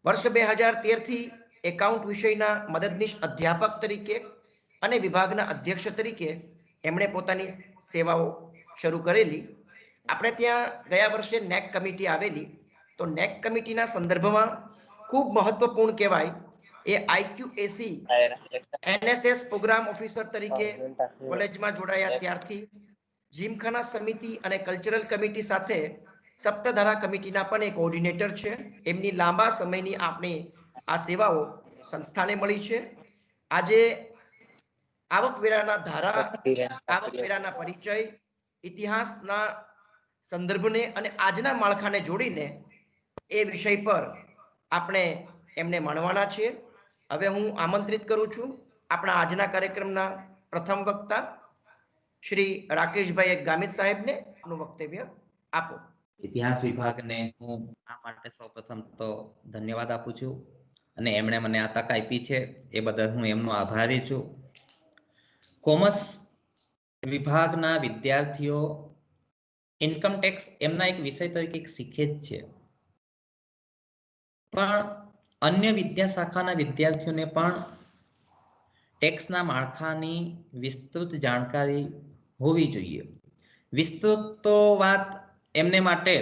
વર્ષ 2013 થી એકાઉન્ટ વિષયના મદદનીશ અધ્યાપક તરીકે અને વિભાગના અધ્યક્ષ તરીકે એમણે પોતાની સેવાઓ શરૂ કરેલી. આપણે ત્યાં ગયા વર્ષે નેક કમિટી આવેલી, તો નેક કમિટીના સંદર્ભમાં ખૂબ મહત્વપૂર્ણ કહેવાય એ આઈક્યુએસી એનએસએસ પ્રોગ્રામ ઓફિસર તરીકે કોલેજમાં જોડાયા ત્યારથી જીમખાના સમિતિ અને કલ્ચરલ કમિટી સાથે સપ્તધારા કમિટીના પણ એક કોઓર્ડિનેટર છે. એમની લાંબા સમયની આપણી આ સેવાઓ સંસ્થાને મળી છે. આજે આવકવેરાના ધારા, આવકવેરાના પરિચય, ઇતિહાસના સંદર્ભને અને આજના માળખાને જોડીને એ વિષય પર આપણે એમને માણવાના છીએ. હવે હું આમંત્રિત કરું છું આપણા આજના કાર્યક્રમના પ્રથમ વક્તા શ્રી રાકેશભાઈ ગામિત સાહેબને આપનું વક્તવ્ય આપો. ઇતિહાસ વિભાગને હું આ માટે સૌપ્રથમ તો ધન્યવાદ આપું છું અને એમણે મને આ તક આપી છે એ બદલ હું એમનો આભારી છું. કોમર્સ વિભાગના વિદ્યાર્થીઓ ઇન્કમ ટેક્સ એમના એક વિષય તરીકે શીખે જ છે, પણ અન્ય વિદ્યા શાખાના વિદ્યાર્થીઓને પણ ટેક્સના માળખાની વિસ્તૃત જાણકારી હોવી જોઈએ. વિસ્તૃત તો વાત એમને માટે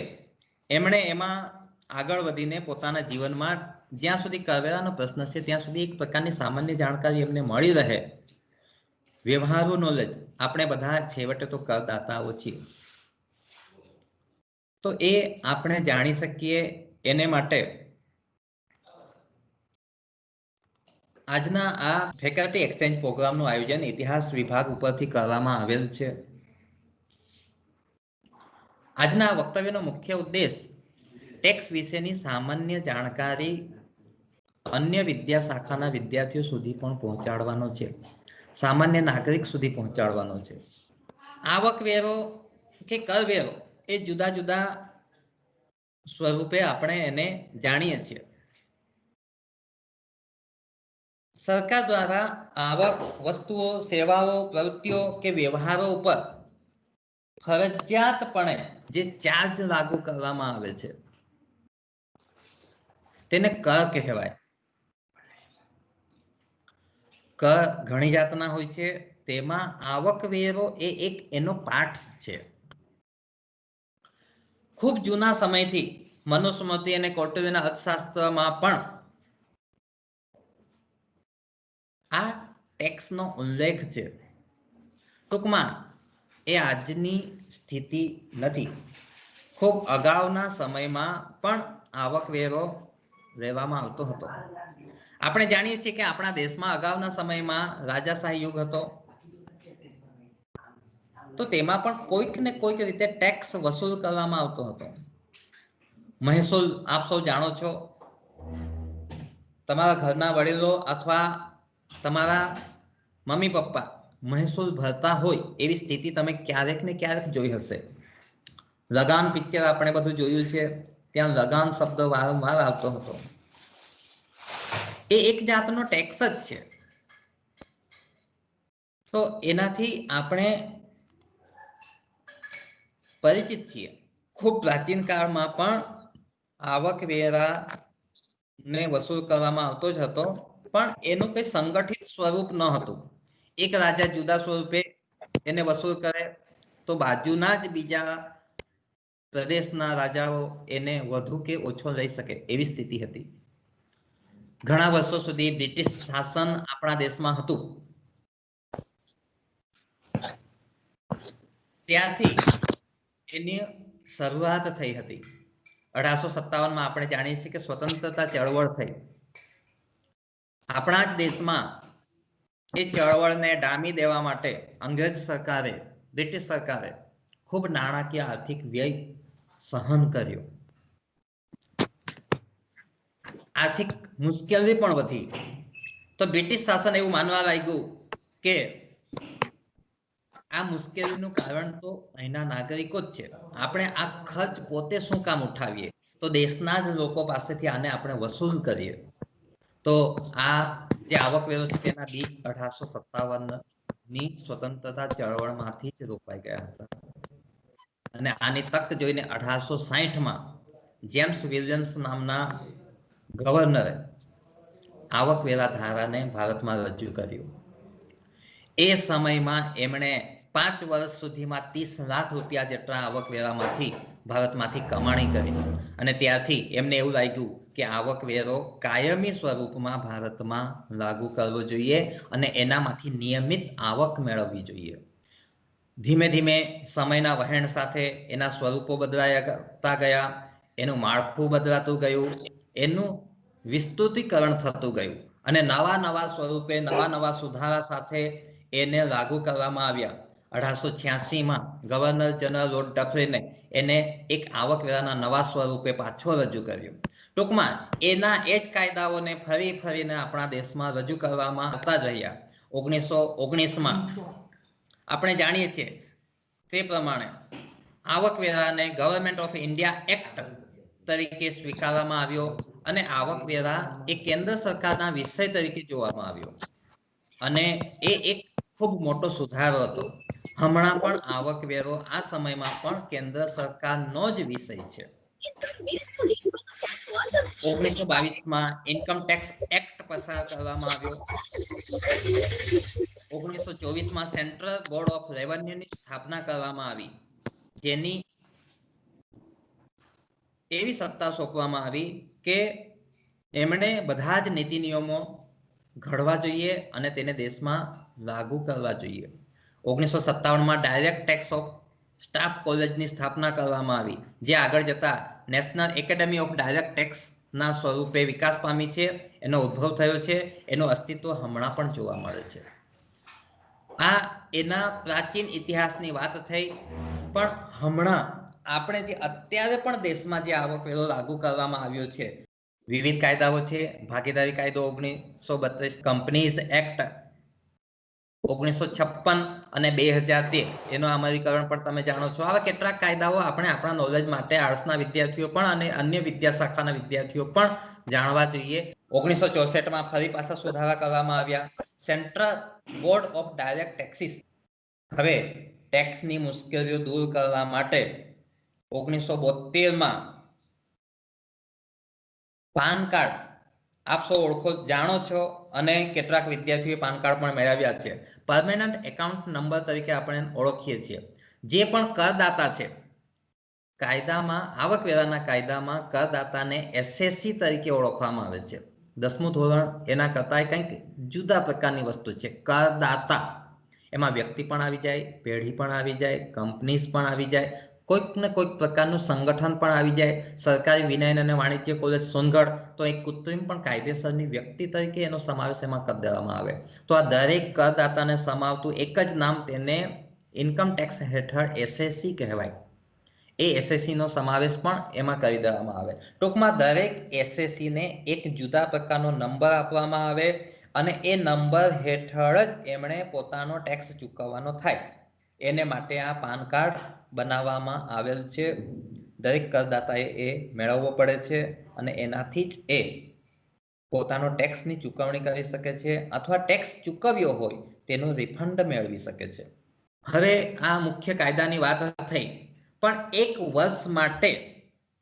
એમણે એમાં આગળ વધીને પોતાના જીવનમાં જ્યાં સુધી કરવેરાનો પ્રશ્ન છે ત્યાં સુધી એક પ્રકારની સામાન્ય જાણકારી એમને મળી રહે, વ્યવહારુ નોલેજ. આપણે બધા છેવટે તો કરદાતાઓ છીએ, તો એ આપણે જાણી શકીએ એને માટે આજના આ ફેકલ્ટી એક્સચેન્જ પ્રોગ્રામનું આયોજન ઇતિહાસ વિભાગ ઉપરથી કરવામાં આવેલ છે. આજના વક્તવ્યનો મુખ્ય ઉદ્દેશ ટેક્સ વિશેની સામાન્ય જાણકારી અન્ય વિદ્યા શાખાના વિદ્યાર્થીઓ સુધી પણ પહોંચાડવાનો છે, સામાન્ય નાગરિક સુધી પહોંચાડવાનો છે. આવકવેરો કે કરવેરો એ જુદા જુદા સ્વરૂપે આપણે એને જાણીએ છીએ. સરકાર દ્વારા આવક, વસ્તુઓ, સેવાઓ, પ્રવૃત્તિઓ કે વ્યવહારો ઉપર ફરજિયાતપણે જે ચાર્જ લાગુ કરવામાં આવે છે તેને કર કહેવાય. કર ઘણી જાતના હોય છે, તેમાં આવકવેરો એ એક એનો પાર્ટ છે. ખૂબ જૂના સમયથી મનુસ્મૃતિ અને કૌટિલ્યના અર્થશાસ્ત્રમાં પણ આ ટેક્સનો ઉલ્લેખ છે. ટૂંકમાં એ આજની સ્થિતિ નથી. ખૂબ અગાઉના સમયમાં પણ આવકવેરો લેવામાં આવતો હતો. આપણે જાણીએ છીએ કે આપણા દેશમાં અગાઉના સમયમાં રાજાશાહી યુગ હતો, તો તેમાં પણ કોઈક ને કોઈક રીતે ટેક્સ વસૂલ કરવામાં આવતો હતો. મહેસૂલ આપ સૌ જાણો છો, તમારા ઘરના વડીલો અથવા તમારા મમ્મી પપ્પા મહેસૂલ ભરતા હોય એવી સ્થિતિ તમે ક્યારેક ને ક્યારેક જોઈ હશે. લગાન પિક્ચર આપણે બધું જોયું છે, ત્યાં લગાન શબ્દ વારંવાર આવતો હતો. એ એક જાતનો ટેક્સ જ છે. તો એનાથી આપણે પરિચિત છીએ. ખૂબ પ્રાચીન કાળમાં પણ આવકવેરા ને વસૂલ કરવામાં આવતો જ હતો, પણ એનું કઈ સંગઠિત સ્વરૂપ ન હતું. એક રાજા જુદા સ્વરૂપે એને વસૂલ કરે તો બાજુના જ બીજા પ્રદેશના રાજાઓ એને વધુ કે ઓછો લઈ શકે એવી સ્થિતિ હતી. ઘણા વર્ષો સુધી બ્રિટિશ શાસન આપણા દેશમાં હતું. ત્યારથી એની શરૂઆત થઈ હતી. 1857માં આપણે જાણીએ છીએ કે સ્વતંત્રતા ચળવળ થઈ. આપણા જ દેશમાં એ ચળવળને ડામી દેવા માટે અંગ્રેજ સરકારે, બ્રિટિશ સરકારે ખૂબ નાણાકીય આર્થિક વ્યય સહન કર્યો. આર્થિક મુશ્કેલી પણ વધી. તો બ્રિટિશ શાસન એવું માનવા લાગ્યું કે આ મુશ્કેલીનું કારણ તો અહીંના નાગરિકો જ છે. આપણે આ ખર્ચ પોતે શું કામ ઉઠાવીએ, તો દેશના જ લોકો પાસેથી આને આપણે વસૂલ કરીએ. તો આ જે આવકવેરો છે તેના બીજ 1857ની સ્વતંત્રતા ચળવળમાંથી જ રોપાઈ ગયા હતા. અને આની તક જોઈને 1860માં જેમ્સ વિલિયમ્સ નામના ગવર્નરે આવકવેરા ધારાને ભારતમાં રજૂ કર્યું. એ સમયમાં એમણે 5 વર્ષ સુધીમાં 30 લાખ રૂપિયા જેટલા આવકવેરામાંથી ભારતમાંથી કમાણી કરી અને ત્યારથી એમને એવું લાગ્યું કે આવકવેરો કાયમી સ્વરૂપમાં ભારતમાં લાગુ કરવો જોઈએ અને એનામાંથી નિયમિત આવક મેળવવી જોઈએ. ધીમે ધીમે સમયના વહેણ સાથે એના સ્વરૂપો બદલાતા ગયા, એનું માળખું બદલાતું ગયું, એનું વિસ્તૃતીકરણ થતું ગયું અને નવા સ્વરૂપે નવા સુધારા સાથે એને લાગુ કરવામાં આવ્યા. 1886માં ગવર્નર જનરલ લોર્ડ ડફરિને એને એક આવકવેરાના નવા સ્વરૂપે પાછો રજૂ કર્યો. ટૂંકમાં એના એ જ કાયદાઓને ફરીને આપણા દેશમાં રજૂ કરવામાં આવતા જ રહ્યા. 1919માં આપણે જાણીએ છીએ તે પ્રમાણે આવકવેરાને ગવર્મેન્ટ ઓફ ઇન્ડિયા એક્ટ તરીકે સ્વીકારવામાં આવ્યો અને આવકવેરા એ કેન્દ્ર સરકારના વિષય તરીકે જોવામાં આવ્યો અને એ એક ખૂબ મોટો સુધારો હતો. હમણાં પણ આવકવેરો આ સમયમાં પણ કેન્દ્ર સરકારનો જ વિષય છે. 1922માં ઇન્કમ ટેક્સ એક્ટ પસાર કરવામાં આવ્યો. 1924માં સેન્ટ્રલ બોર્ડ ઓફ રેવન્યુની સ્થાપના કરવામાં આવી, જેની એવી સત્તા સોંપવામાં આવી કે એમણે બધા જ નીતિ નિયમો ઘડવા જોઈએ અને તેને દેશમાં લાગુ કરવા જોઈએ. 1957માં ડાયરેક્ટ ટેક્સ ઓફ સ્ટાફ કોલેજની સ્થાપના કરવામાં આવી, જે આગળ જતા નેશનલ એકેડેમી ઓફ ડાયરેક્ટ ટેક્સના સ્વરૂપે વિકાસ પામી છે. એનો ઉદ્ભવ થયો છે, એનું અસ્તિત્વ હમણાં પણ જોવા મળે છે. આ એના પ્રાચીન ઇતિહાસની વાત થઈ, પણ હમણાં આપણે જે અત્યારે પણ દેશમાં જે આવકવેરો લાગુ કરવામાં આવ્યો છે, વિવિધ કાયદાઓ છે. ભાગીદારી કાયદો 1932, કંપનીઝ એક્ટ 1956 અને 2013 એનો અમલીકરણ પણ તમે જાણો છો. આવા કેટલાક કાયદાઓ આપણે આપણા નોલેજ માટે આર્ટ્સના વિદ્યાર્થીઓ પણ અને અન્ય વિદ્યા શાખાના વિદ્યાર્થીઓ પણ જાણવા જોઈએ. 1964માં ફરી પાછા સુધારા કરવામાં આવ્યા. Central board of direct taxes હવે ટેક્સની મુશ્કેલીઓ દૂર કરવા માટે 1972માં પાન કાર્ડ આપ સૌ જાણો છો અને કેટલાક વિદ્યાર્થીઓએ પાન કાર્ડ પણ મેળવ્યા છે. પરમેનન્ટ એકાઉન્ટ નંબર તરીકે આપણે ઓળખીએ છીએ. જે પણ કરદાતા છે, કાયદામાં આવકવેરાના કાયદામાં કરદાતાને એસએસસી તરીકે ઓળખવામાં આવે છે. 10મું ધોરણ એના કરતા કંઈક જુદા પ્રકારની વસ્તુ છે. કરદાતા એમાં વ્યક્તિ પણ આવી જાય, પેઢી પણ આવી જાય, કંપનીઝ પણ આવી જાય, કોઈક ને કોઈક પ્રકારનું સંગઠન પણ આવી જાય. સરકારી વિનયન અને વાણિજ્ય કોલેજ સોનગઢ તો એક કૃત્રિમ પણ કાયદેસરની વ્યક્તિ તરીકે એનો સમાવેશ એમાં કરી દેવામાં આવે. તો આ દરેક કરદાતાને સમાવતું એક જ નામ, તેને ઇન્કમ ટેક્સ હેઠળ એસએસસી કહેવાય. એ એસએસસીનો સમાવેશ પણ એમાં કરી દેવામાં આવે. ટૂંકમાં દરેક એસએસસીને એક જુદા પ્રકારનો નંબર આપવામાં આવે અને એ નંબર હેઠળ જ એમણે પોતાનો ટેક્સ ચૂકવવાનો થાય. એને માટે આ પાન કાર્ડ બનાવવામાં આવેલ છે. દરેક કરદાતાએ એ મેળવવો પડે છે અને એનાથી જ એ પોતાનો ટેક્સની ચૂકવણી કરી શકે છે અથવા ટેક્સ ચૂકવ્યો હોય તેનું રિફંડ મેળવી શકે છે. હવે આ મુખ્ય કાયદાની વાત થઈ, પણ એક વર્ષ માટે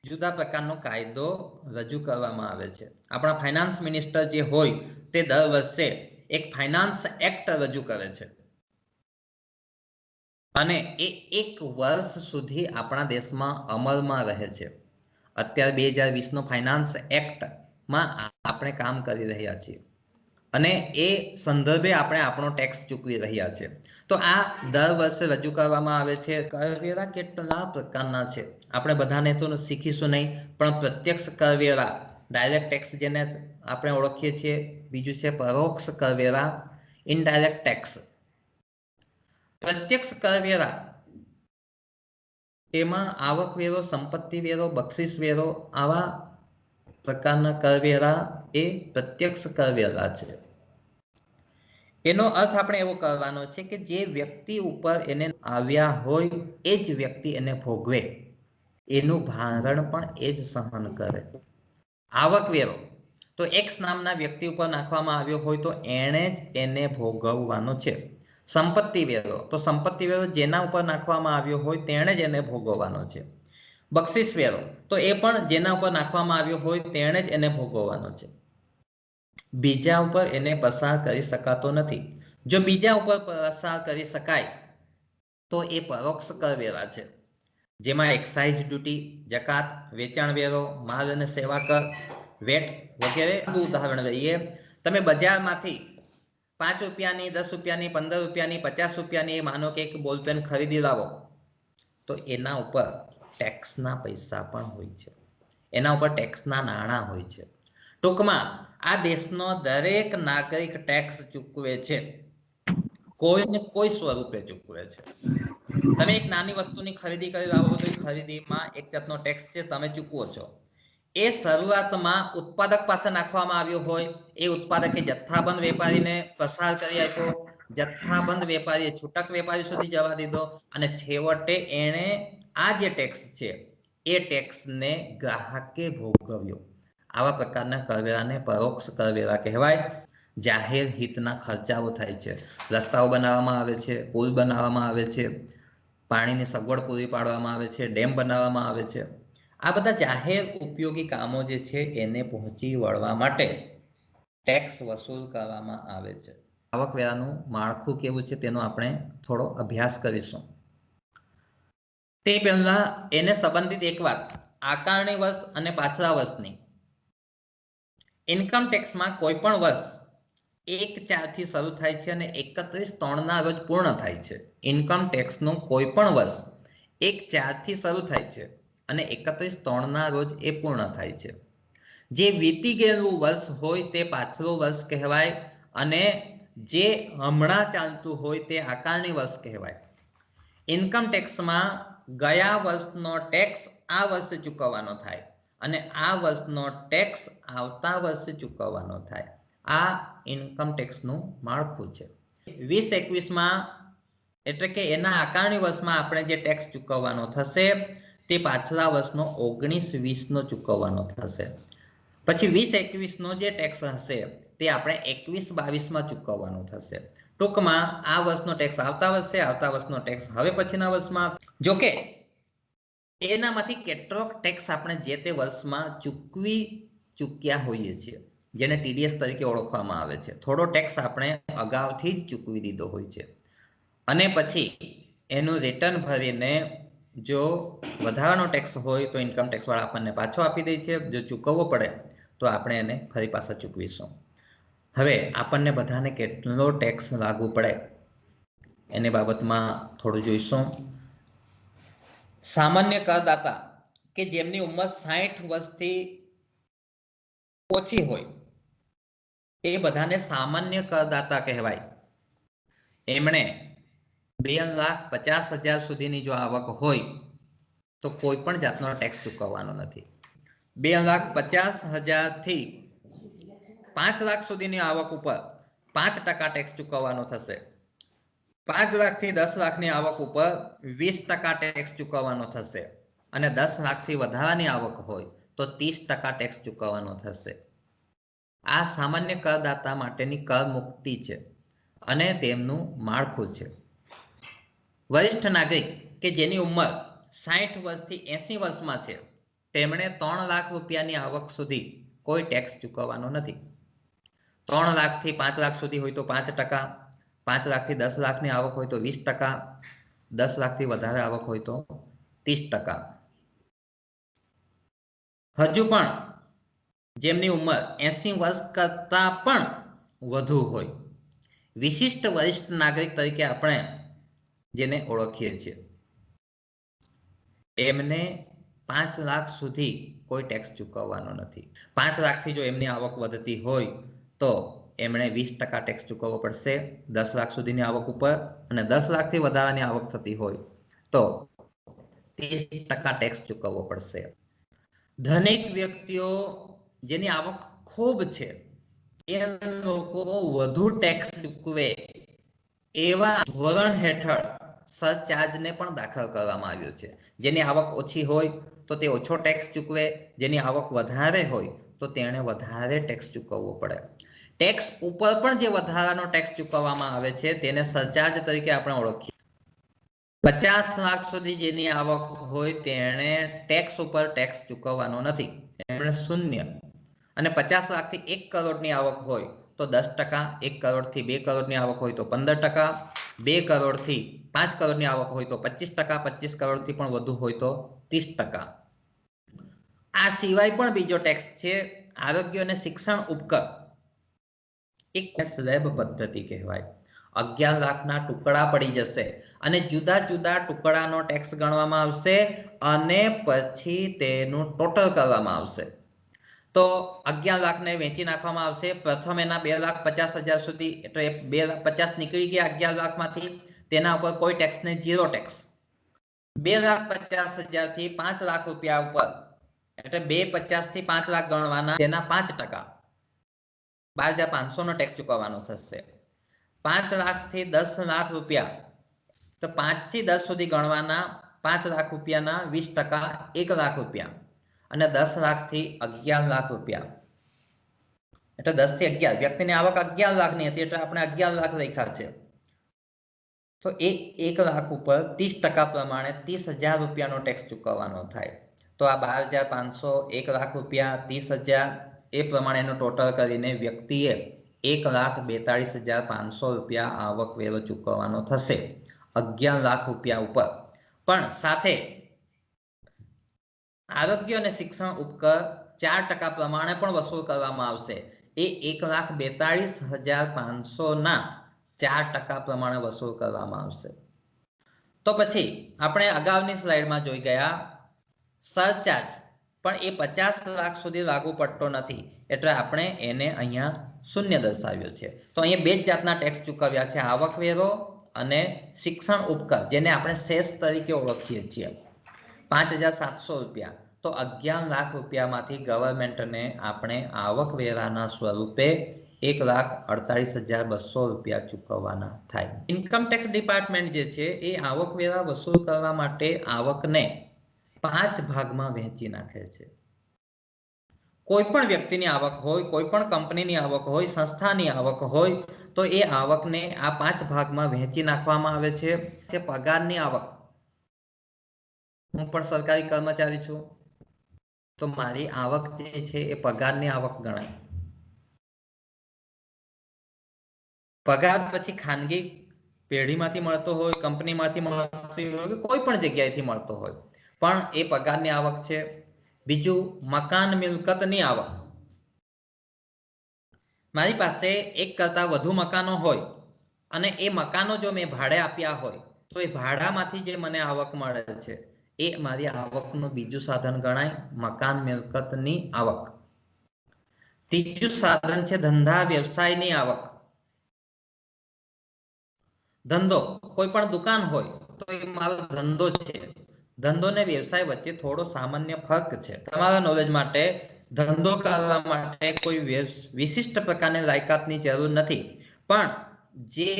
જુદા પ્રકારનો કાયદો રજૂ કરવામાં આવે છે. આપણા ફાઇનાન્સ મિનિસ્ટર જે હોય તે દર વર્ષે એક ફાઇનાન્સ એક્ટ રજૂ કરે છે અને એ એક વર્ષ સુધી આપણા દેશમાં અમલમાં રહે છે. અત્યારે 2020નો ફાઇનાન્સ એક્ટમાં આપણે કામ કરી રહ્યા છીએ અને એ સંદર્ભે આપણે આપણો ટેક્સ ચૂકવી રહ્યા છીએ. તો આ દર વર્ષે રજૂ કરવામાં આવે છે. કરવેરા કેટલા પ્રકારના છે આપણે બધાને તો શીખીશું નહીં, પણ પ્રત્યક્ષ કરવેરા ડાયરેક્ટ ટેક્સ જેને આપણે ઓળખીએ છીએ, બીજું છે પરોક્ષ કરવેરા ઇનડાયરેક્ટ ટેક્સ. પ્રત્યક્ષ કરવેરા એમાં આવકવેરો, સંપત્તિ વેરો, બક્ષિસ વેરો આવા પ્રકારના કરવેરા એ પ્રત્યક્ષ કરવેરા છે. એનો અર્થ આપણે એવો કરવાનો છે કે જે વ્યક્તિ ઉપર એને આવ્યા હોય એ જ વ્યક્તિ એને ભોગવે, એનું ભારણ પણ એ જ સહન કરે. આવકવેરો તો એક્સ નામના વ્યક્તિ ઉપર નાખવામાં આવ્યો હોય તો એણે જ એને ભોગવવાનો છે. સંપત્તિ વેરો તો સંપત્તિ વેરો જેના ઉપર નાખવામાં આવ્યો હોય તેણે જ એને ભોગવવાનો છે. બક્ષિસ વેરો તો એ પણ જેના ઉપર નાખવામાં આવ્યો હોય તેણે જ એને ભોગવવાનો છે. બીજા ઉપર એને પસાર કરી શકાતો નથી. જો બીજા ઉપર પસાર કરી શકાય તો એ પરોક્ષ કરવેરા છે, જેમાં એક્સાઇઝ ડ્યુટી, જકાત, વેચાણ વેરો, માલ અને સેવા કર, વેટ વગેરે ઉદાહરણ લઈએ. તમે બજારમાંથી 5 રૂપિયાની, 10 રૂપિયાની, 15 રૂપિયાની, 50 રૂપિયાની માનો કે એક બોલપેન ખરીદી લાવો તો એના ઉપર ટેક્સના પૈસા પણ હોય છે, એના ઉપર ટેક્સના નાણાં હોય છે. ટૂંકમાં આ દેશનો દરેક નાગરિક ટેક્સ ચૂકવે છે, કોઈને કોઈ સ્વરૂપે ચૂકવે છે. તમે એક નાની વસ્તુની ખરીદી કરી લાવો તો એ ખરીદીમાં એક જાતનો ટેક્સ છે, તમે ચૂકવો છો. એ શરૂઆતમાં ઉત્પાદક પાસે નાખવામાં આવ્યો હોય, એ ઉત્પાદકે જથ્થાબંધ વેપારીને પસાર કરી આપ્યો, જથ્થાબંધ વેપારીએ છૂટક વેપારી સુધી જવા દીધો અને છેવટે એણે આ જે ટેક્સ છે એ ટેક્સને ગ્રાહકે ભોગવ્યો. આવા પ્રકારના કરવેરાને પરોક્ષ કરવેરા કહેવાય. જાહેર હિતના ખર્ચાઓ થાય છે, રસ્તાઓ બનાવવામાં આવે છે, પુલ બનાવવામાં આવે છે, પાણીની સગવડ પૂરી પાડવામાં આવે છે, ડેમ બનાવવામાં આવે છે. આ બધા જાહેર ઉપયોગી કામો જે છે એને પહોંચી વળવા માટે ટેક્સ વસૂલ કરવામાં આવે છે. આવકવેરાનું માળખું કેવું છે તેનો આપણે થોડો અભ્યાસ કરીશું. તે પહેલા એને સંબંધિત એક વાત, આકારણી વર્ષ અને પાછલા વર્ષની. ઇન્કમ ટેક્સમાં કોઈ પણ વર્ષ 1/4 થી શરૂ થાય છે અને 31/3 રોજ પૂર્ણ થાય છે. ઇન્કમ ટેક્સનું કોઈ પણ વર્ષ 1/4 થી શરૂ થાય છે અને 31/3 રોજ એ પૂર્ણ થાય છે. જે વીતી ગયેલું વર્ષ હોય તે પાછલું વર્ષ કહેવાય અને જે હમણાં ચાલતું હોય તે આકારણી વર્ષ કહેવાય. ઇન્કમ ટેક્સમાં ગયા વર્ષનો ટેક્સ આ વર્ષે ચૂકવવાનો થાય અને આ વર્ષનો ટેક્સ આવતા વર્ષે ચૂકવવાનો થાય. આ ઇન્કમ ટેક્સનું માળખું છે. 2021માં એટલે કે એના આકારણી વર્ષમાં આપણે જે ટેક્સ ચૂકવવાનો થશે તે પાછલા વર્ષનો 19-20નો ચૂકવવાનો થશે. પછી 20-21નો જે ટેક્સ હશે તે આપણે 21-22માં ચૂકવવાનો થશે. ટૂંકમાં આ વર્ષનો ટેક્સ આવતા વર્ષે, આવતા વર્ષનો ટેક્સ હવે પછીના વર્ષમાં. જોકે એનામાંથી કેટલોક ટેક્સ આપણે જે તે વર્ષમાં ચૂક્યા હોઈએ છીએ, જેને ટીડીએસ તરીકે ઓળખવામાં આવે છે. થોડો ટેક્સ આપણે અગાઉથી જ ચૂકવી દીધો હોય છે અને પછી એનું રિટર્ન ભરીને જો વધારાનો ટેક્સ હોય તો ઇન્કમ ટેક્સ વાળા આપણને પાછો આપી દે છે. જો ચૂકવવો પડે તો આપણે એને ફરી પાછા ચૂકવીશું. હવે આપણને બધાને કેટલો ટેક્સ લાગુ પડે એની બાબતમાં થોડું જોઈશું. સામાન્ય કરદાતા કે જેમની ઉંમર 60 વર્ષથી ઓછી હોય એ બધાને સામાન્ય કરદાતા કહેવાય. એમણે 2,50,000 સુધીની જો આવક હોય તો કોઈ પણ જાતનો ટેક્સ ચૂકવવાનો નથી. 2,50,000 થી 5 લાખ સુધીની આવક ઉપર 5% ટેક્સ ચૂકવવાનો થશે. 5 લાખથી 10 લાખની આવક ઉપર 20% ટેક્સ ચૂકવવાનો થશે અને 10 લાખથી વધારાની આવક હોય તો 30% ટેક્સ ચૂકવવાનો થશે. આ સામાન્ય કરદાતા માટેની કર મુક્તિ છે અને તેમનું માળખું છે. વરિષ્ઠ નાગરિક કે જેની ઉંમર 60 વર્ષથી 80 વર્ષમાં છે તેમણે 3 લાખ રૂપિયાની આવક સુધી કોઈ ટેક્સ ચૂકવવાનો નથી. 3 લાખથી 5 લાખ સુધી હોય તો 5%, 5 લાખથી 10 લાખની આવક હોય તો 20%, 10 લાખથી વધારે આવક હોય તો 30%. હજુ પણ જેમની ઉંમર 80 વર્ષ કરતા પણ વધુ હોય, વિશિષ્ટ વરિષ્ઠ નાગરિક તરીકે આપણે જેને ઓળખીએ છીએ, એમને 5 લાખ સુધી કોઈ ટેક્સ ચૂકવવાનો નથી. 5 લાખથી જો એમની આવક વધતી હોય તો એમણે 20% ટેક્સ ચૂકવવો પડશે 10 લાખ સુધીની આવક ઉપર અને 10 લાખથી વધારાની આવક થતી હોય તો 30% ટેક્સ ચૂકવવો પડશે. ધનિક વ્યક્તિઓ જેની આવક ખૂબ છે એ લોકો વધુ ટેક્સ ચૂકવે એવા ધોરણ હેઠળ સરચાર્જને પણ દાખલ કરવામાં આવ્યો છે. જેની આવક ઓછી હોય તો તે ઓછો ટેક્સ ચૂકવે, જેની આવક વધારે હોય તો તેણે વધારે ટેક્સ ચૂકવવો પડે. ટેક્સ ઉપર પણ જે વધારાનો ટેક્સ ચૂકવવામાં આવે છે તેને સરચાર્જ તરીકે આપણે ઓળખીએ. 50 લાખ સુધી જેની આવક હોય તેણે ટેક્સ ઉપર ટેક્સ ચૂકવવાનો નથી, એમણે શૂન્ય. અને 50 લાખથી 1 કરોડની આવક હોય તો 10%, 1 કરોડથી 2 કરોડની આવક હોય તો 15%, 2 કરોડથી 5 કરોડની આવક હોય તો 25%, 25 કરોડથી પણ વધુ હોય તો 30%. આ સિવાય પણ બીજો ટેક્સ છે આરોગ્ય અને શિક્ષણ ઉપકર. એક સ્લેબ પદ્ધતિ કહેવાય. 11 લાખના ટુકડા પડી જશે અને જુદા જુદા ટુકડાનો ટેક્સ ગણવામાં આવશે અને પછી તેનું ટોટલ કરવામાં આવશે. તો 11 લાખને વેચી નાખવામાં આવશે. પ્રથમ એના 2,50,000 સુધી, એટલે 2,50,000 નીકળી ગયા 11 લાખમાંથી, તેના ઉપર કોઈ ટેક્સ નહીં, 0 ટેક્સ. 2,50,000 થી 5 લાખ રૂપિયા ઉપર, એટલે 2,50,000 થી 5 લાખ ગણવાના, તેના 5%, 12,500 નો ટેક્સ ચૂકવવાનો થશે. 5 લાખથી 10 લાખ રૂપિયા, તો 5 થી 10 સુધી ગણવાના, 5 લાખ રૂપિયાના 20%, 1 લાખ રૂપિયા. અને 10 લાખથી 11 લાખ રૂપિયા, એટલે 10 થી 11, વ્યક્તિની આવક 11 લાખની હતી એટલે આપણે 11 લાખ લખ્યા છે. તો એ 1 લાખ ઉપર 30% પ્રમાણે 30,000 રૂપિયાનો ટેક્સ ચૂકવવાનો થાય. તો આ 12,500, 1 લાખ રૂપિયા, 30,000, એ પ્રમાણેનું ટોટલ કરીને વ્યક્તિએ 1,42,500 રૂપિયા આવકવેરો ચૂકવવાનો થશે 11 લાખ રૂપિયા ઉપર. પણ સાથે આરોગ્ય અને શિક્ષણ ઉપકર 4% પ્રમાણે પણ વસૂલ કરવામાં આવશે. એ 1,42,500 ના 4% પ્રમાણે વસૂલ કરવામાં આવશે. તો પછી આપણે અગાઉની સ્લાઇડમાં જોઈ ગયા સરચાર્જ, પણ એ 50 લાખ સુધી લાગુ પડતો નથી, એટલે આપણે એને અહીંયા શૂન્ય દર્શાવ્યો છે. તો અહીંયા બે જ જાતના ટેક્સ ચૂકવ્યા છે, આવકવેરો અને શિક્ષણ ઉપકર, જેને આપણે સેસ તરીકે ઓળખીએ છીએ. 5,700 રૂપિયા. તો 11 લાખ રૂપિયામાંથી ગવર્મેન્ટને આપણે આવકવેરાના સ્વરૂપે 1,48,200 રૂપિયા ચૂકવવાના થાય. ઇન્કમ ટેક્સ ડિપાર્ટમેન્ટ જે છે એ આવકવેરા વસૂલ કરવા માટે આવકને 5 ભાગમાં વહેંચી નાખે છે. કોઈ પણ વ્યક્તિની આવક હોય, કોઈ પણ કંપનીની આવક હોય, સંસ્થાની આવક હોય, તો એ આવકને આ 5 ભાગમાં વહેંચી નાખવામાં આવે છે. પગારની આવક, હું પણ સરકારી કર્મચારી છું, તો મારી આવક જે છે એ પગારની આવક ગણાય. પગાર પછી ખાનગી પેઢીમાંથી મળતો હોય, કંપનીમાંથી મળતો હોય, કોઈ પણ જગ્યાએથી મળતો હોય, પણ એ પગારની આવક છે. બીજું મકાન મિલકતની આવક. મારી પાસે એક કરતા વધુ મકાનો હોય અને એ મકાનો જો મેં ભાડે આપ્યા હોય તો એ ભાડામાંથી જે મને આવક મળે છે એ મારી આવકનું બીજું સાધન ગણાય, મકાન મિલકતની આવક. ત્રીજું સાધન છે ધંધા વ્યવસાયની આવક. ધંધો, કોઈ પણ દુકાન હોય તો એ મારો ધંધો છે. ધંધો ને વ્યવસાય વચ્ચે થોડો સામાન્ય ફરક છે. તમારા નોલેજ માટે, ધંધો કરવા માટે કોઈ વિશિષ્ટ પ્રકારની લાયકાતની જરૂર નથી, પણ જે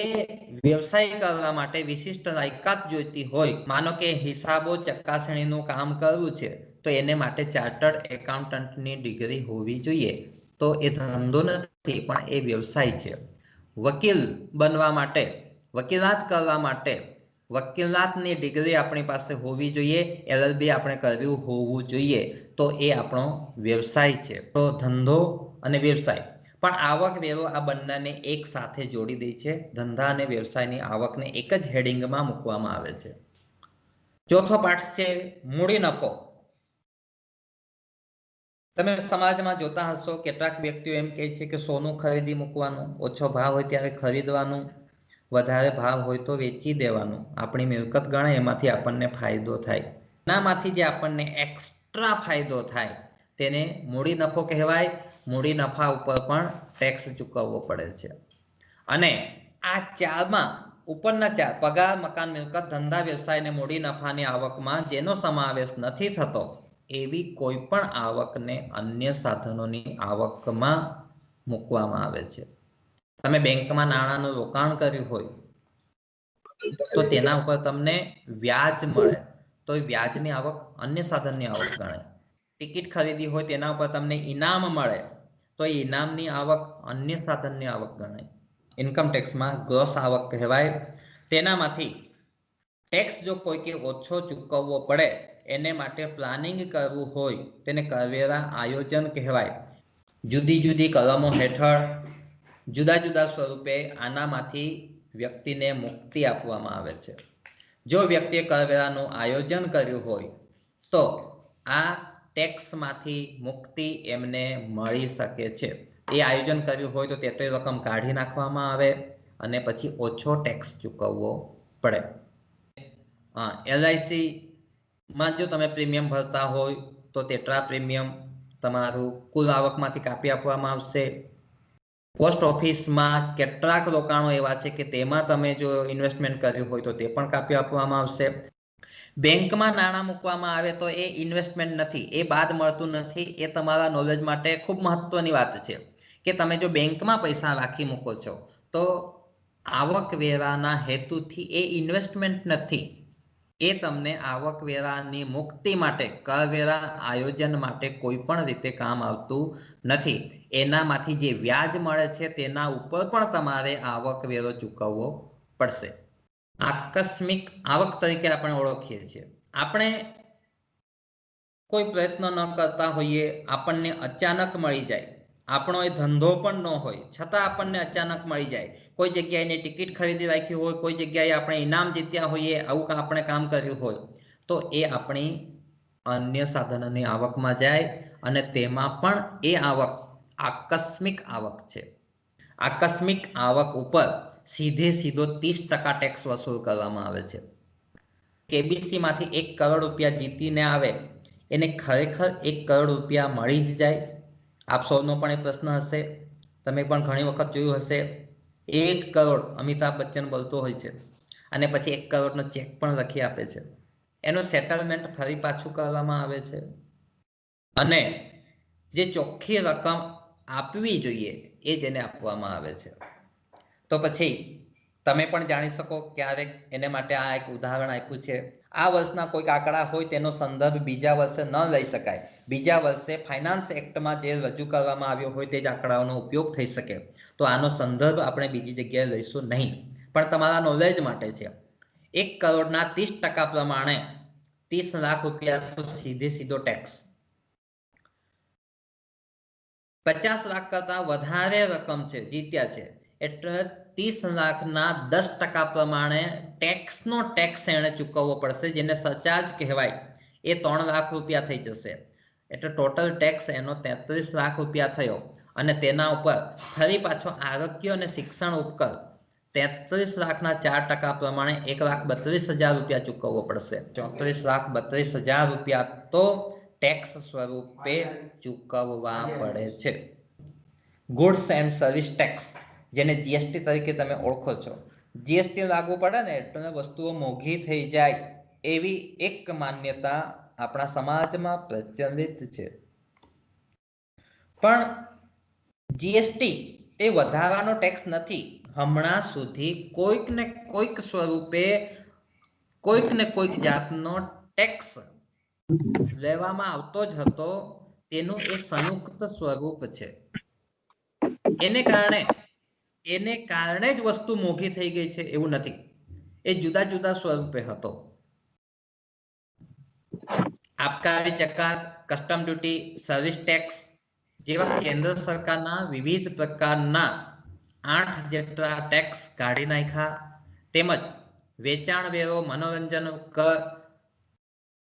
વ્યવસાય કરવા માટે વિશિષ્ટ લાયકાત જોઈતી હોય, માનો કે હિસાબો ચકાસણીનું કામ કરવું છે, તો એને માટે ચાર્ટર્ડ એકાઉન્ટન્ટની ડિગ્રી હોવી જોઈએ. તો એ ધંધો નથી, પણ એ વ્યવસાય છે. વકીલ બનવા માટે, વકીલાત કરવા માટે વકીલાતની ડિગ્રી આપણી પાસે હોવી જોઈએ, LLB આપણે કર્યું હોવું જોઈએ, તો એ આપણો વ્યવસાય છે. તો ધંધો અને વ્યવસાય, પણ આવકવેરો આ બંનેને એક સાથે જોડી દે છે. ધંધા અને વ્યવસાયની આવકને એક જ હેડિંગમાં મૂકવામાં આવે છે. ચોથો પાઠ છે મૂડી નફો. તમે સમાજમાં જોતા હશો, કેટલાક વ્યક્તિઓ એમ કહે છે કે સોનું ખરીદી મૂકવાનું, ઓછો ભાવ હોય ત્યારે ખરીદવાનું, વધારે ભાવ હોય તો વેચી દેવાનું, આપણી મિલકત ગણાય, એમાંથી આપણને ફાયદો થાય. એનામાંથી જે આપણને એક્સ્ટ્રા ફાયદો થાય તેને મૂડી નફો કહેવાય. મૂડી નફા ઉપર પણ ટેક્સ ચૂકવવો પડે છે. અને આ ચારમાં, ઉપરના ચાર, પગાર, મકાન મિલકત, ધંધા વ્યવસાય અને મૂડી નફાની આવકમાં જેનો સમાવેશ નથી થતો એવી કોઈ પણ આવકને અન્ય સાધનોની આવકમાં મૂકવામાં આવે છે. તમે બેંકમાં નાણાંનું રોકાણ કર્યું હોય તો તેના ઉપર તમને વ્યાજ મળે, તો એ વ્યાજની આવક અન્ય સાધનની આવક ગણાય. ટિકિટ ખરીદી હોય તેના ઉપર તમને ઇનામ મળે, તો એ ઇનામની આવક અન્ય સાધનની આવક ગણાય. ઇન્કમ ટેક્સમાં ગ્રોસ આવક કહેવાય. તેનામાંથી ટેક્સ જો કોઈકે ઓછો ચૂકવવો પડે એને માટે પ્લાનિંગ કરવું હોય તેને કરવેરા આયોજન કહેવાય. જુદી જુદી કલમો હેઠળ જુદા જુદા સ્વરૂપે આનામાંથી વ્યક્તિને મુક્તિ આપવામાં આવે છે. જો વ્યક્તિએ કરવેરાનું આયોજન કર્યું હોય તો આ ટેક્સમાંથી મુક્તિ એમને મળી શકે છે. એ આયોજન કર્યું હોય તો તેટલી રકમ કાઢી નાખવામાં આવે અને પછી ઓછો ટેક્સ ચૂકવવો પડે. LIC માં જો તમે પ્રીમિયમ ભરતા હોય તો તેટલા પ્રીમિયમ તમારું કુલ આવકમાંથી કાપી આપવામાં આવશે. પોસ્ટ ઓફિસમાં કેટલાક રોકાણો એવા છે કે તેમાં તમે જો ઇન્વેસ્ટમેન્ટ કર્યું હોય તો તે પણ કાપી આપવામાં આવશે. બેંકમાં નાણાં મૂકવામાં આવે તો એ ઇન્વેસ્ટમેન્ટ નથી, એ બાદ મળતું નથી. એ તમારા નોલેજ માટે ખૂબ મહત્વની વાત છે કે તમે જો બેંકમાં પૈસા રાખી મૂકો છો તો આવકવેરાના હેતુથી એ ઇન્વેસ્ટમેન્ટ નથી. એ તમને આવકવેરાની મુક્તિ માટે કરવેરા આયોજન માટે કોઈ પણ રીતે કામ આવતું નથી. એનામાંથી જે વ્યાજ મળે છે તેના ઉપર પણ તમારે આવકવેરો ચૂકવવો પડશે. આકસ્મિક આવક તરીકે આપણે ઓળખીએ છીએ. આપણે કોઈ પ્રયત્ન ન કરતા હોઈએ, આપણને અચાનક મળી જાય, આપણો એ ધંધો પણ ન હોય છતાં આપણને અચાનક મળી જાય, કોઈ જગ્યાએની ટિકિટ ખરીદી રાખી હોય, કોઈ જગ્યાએ આપણે ઇનામ જીત્યા હોઈએ, આવું આપણે કામ કર્યું હોય તો એ આપણી અન્ય સાધનોની આવકમાં જાય અને તેમાં પણ એ આવક આકસ્મિક આવક છે. આકસ્મિક આવક ઉપર સીધો 30% ટેક્સ વસૂલ કરવામાં આવે છે. KBC માંથી 1 કરોડ રૂપિયા જીતીને આવે એને ખરેખર 1 કરોડ રૂપિયા મળી જ જાય? આપ સૌનો પણ એ પ્રશ્ન હશે, તમે પણ ઘણી વખત જોયું હશે. 1 કરોડ અમિતાભ બચ્ચન બોલતો હોય છે અને પછી 1 કરોડનો ચેક પણ લખી આપે છે. એનું સેટલમેન્ટ ફરી પાછું કરવામાં આવે છે અને જે ચોખ્ખી રકમ આપવી જોઈએ એ જેને આપવામાં આવે છે. તો પછી તમે પણ જાણી શકો ક્યારેક એને માટે આ એક ઉદાહરણ આપ્યું છે. આ વર્ષના કોઈક આંકડા હોય તેનો સંદર્ભ બીજા વર્ષે ન લઈ શકાય. બીજા વર્ષે ફાઇનાન્સ એક્ટમાં જે રજૂ કરવામાં આવ્યો હોય તે જ આંકડાઓનો ઉપયોગ થઈ શકે. તો આનો સંદર્ભ આપણે બીજી જગ્યાએ લઈશું નહીં. પણ તમારા નોલેજ માટે છે. 1 કરોડના 30% પ્રમાણે 30 લાખ રૂપિયા તો સીધો ટેક્સ. 50 લાખ કરતા વધારે રકમ છે જીત્યા છે એટલે 30 લાખના 10% પ્રમાણે ટેક્સનો ટેક્સ એને ચૂકવવો પડશે, જેને સરચાર્જ કહેવાય. એ 3 લાખ રૂપિયા થઈ જશે. એટલે ટોટલ ટેક્સ એનો 33 લાખ રૂપિયા થયો અને તેના ઉપર ફરી પાછો આરોગ્ય અને શિક્ષણ ઉપકર 33 લાખના 4% પ્રમાણે 1,32,000 રૂપિયા ચૂકવવો પડશે. 34,32,000 રૂપિયા તો ટેક્સ સ્વરૂપે ચૂકવવા પડે છે. ગુડ્સ એન્ડ સર્વિસ ટેક્સ, જેને GST તરીકે તમે ઓળખો છો. GST લાગુ પડે ને એટલે વસ્તુઓ મોંઘી થઈ જાય એવી એક માન્યતા આપણા સમાજમાં પ્રચલિત છે. પણ GST એ વધારાનો ટેક્સ નથી. હમણાં સુધી કોઈક ને કોઈક સ્વરૂપે કોઈક ને કોઈક જાતનો ટેક્સ લેવામાં આવતો જ હતો. તેનું એ સંયુક્ત સ્વરૂપ છે. એને કારણે જ વસ્તુ મોંઘી થઈ ગઈ છે એવું નથી. એ જુદા જુદા સ્વરૂપે હતો. આબકારી જકાત, કસ્ટમ ડ્યુટી, સર્વિસ ટેક્સ જેવા કેન્દ્ર સરકારના વિવિધ પ્રકારના 8 જેટલા ટેક્સ કાઢી નાખ્યા. તેમજ વેચાણ વેરો, મનોરંજન કર,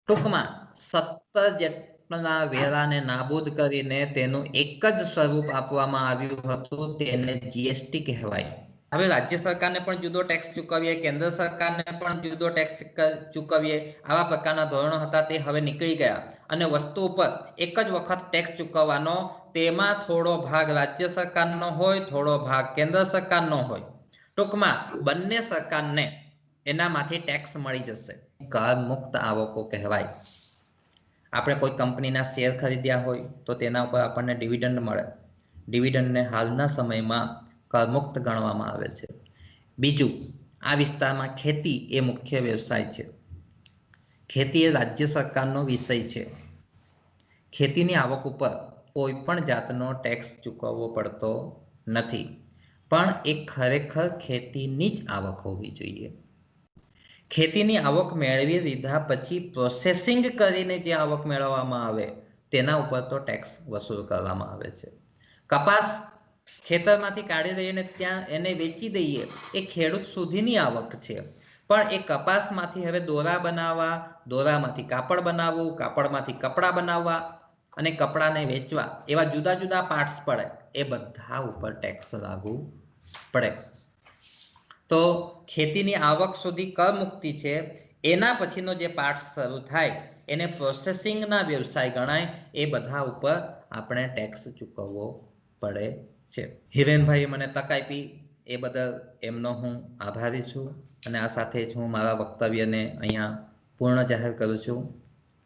ટૂંકમાં 17 જેટલા વેરાને નાબૂદ કરીને તેનું એક જ સ્વરૂપ આપવામાં આવ્યું હતું, તેને GST કહેવાય. હવે રાજ્ય સરકારને પણ જુદો ટેક્સ ચૂકવીએ, કેન્દ્ર સરકારને પણ જુદો ટેક્સ ચૂકવીએ, આવા પ્રકારના ધોરણો હતા તે હવે નીકળી ગયા અને વસ્તુ ઉપર એક જ વખત ટેક્સ ચૂકવવાનો, તેમાં થોડો ભાગ રાજ્ય સરકારનો હોય, થોડો ભાગ કેન્દ્ર સરકારનો હોય. ટૂંકમાં બંને સરકારને એનામાંથી ટેક્સ મળી જશે. કર મુક્ત આવકો કહેવાય. આપણે કોઈ કંપનીના શેર ખરીદ્યા હોય તો તેના ઉપર આપણને ડિવિડન્ડ મળે. ડિવિડન્ડને હાલના સમયમાં કરમુક્ત ગણવામાં આવે છે. બીજું, આ વિસ્તારમાં ખેતી એ મુખ્ય વ્યવસાય છે. ખેતી એ રાજ્ય સરકારનો વિષય છે. ખેતીની આવક ઉપર કોઈ પણ જાતનો ટેક્સ ચૂકવવો પડતો નથી, પણ એ ખરેખર ખેતીની જ આવક હોવી જોઈએ. ખેતીની આવક મેળવી લીધા પછી પ્રોસેસિંગ કરીને જે આવક મેળવવામાં આવે તેના ઉપર તો ટેક્સ વસૂલ કરવામાં આવે છે. કપાસ ખેતરમાંથી કાઢી લઈને ત્યાં એને વેચી દઈએ એ ખેડૂત સુધીની આવક છે, પણ એ કપાસમાંથી હવે દોરા બનાવવા, દોરામાંથી કાપડ બનાવવું, કાપડમાંથી કપડાં બનાવવા અને કપડાને વેચવા એવા જુદા જુદા પાર્ટ્સ પડે, એ બધા ઉપર ટેક્સ લાગુ પડે. તો ખેતીની આવક સુધી કર મુક્તિ છે, એના પછીનો જે પાર્ટ શરૂ થાય એને પ્રોસેસિંગના વ્યવસાય ગણાય, એ બધા ઉપર આપણે ટેક્સ ચૂકવવો પડે છે. હિરેનભાઈએ મને તક આપી એ બદલ એમનો હું આભારી છું અને આ સાથે જ હું મારા વક્તવ્યને અહીંયા પૂર્ણ જાહેર કરું છું.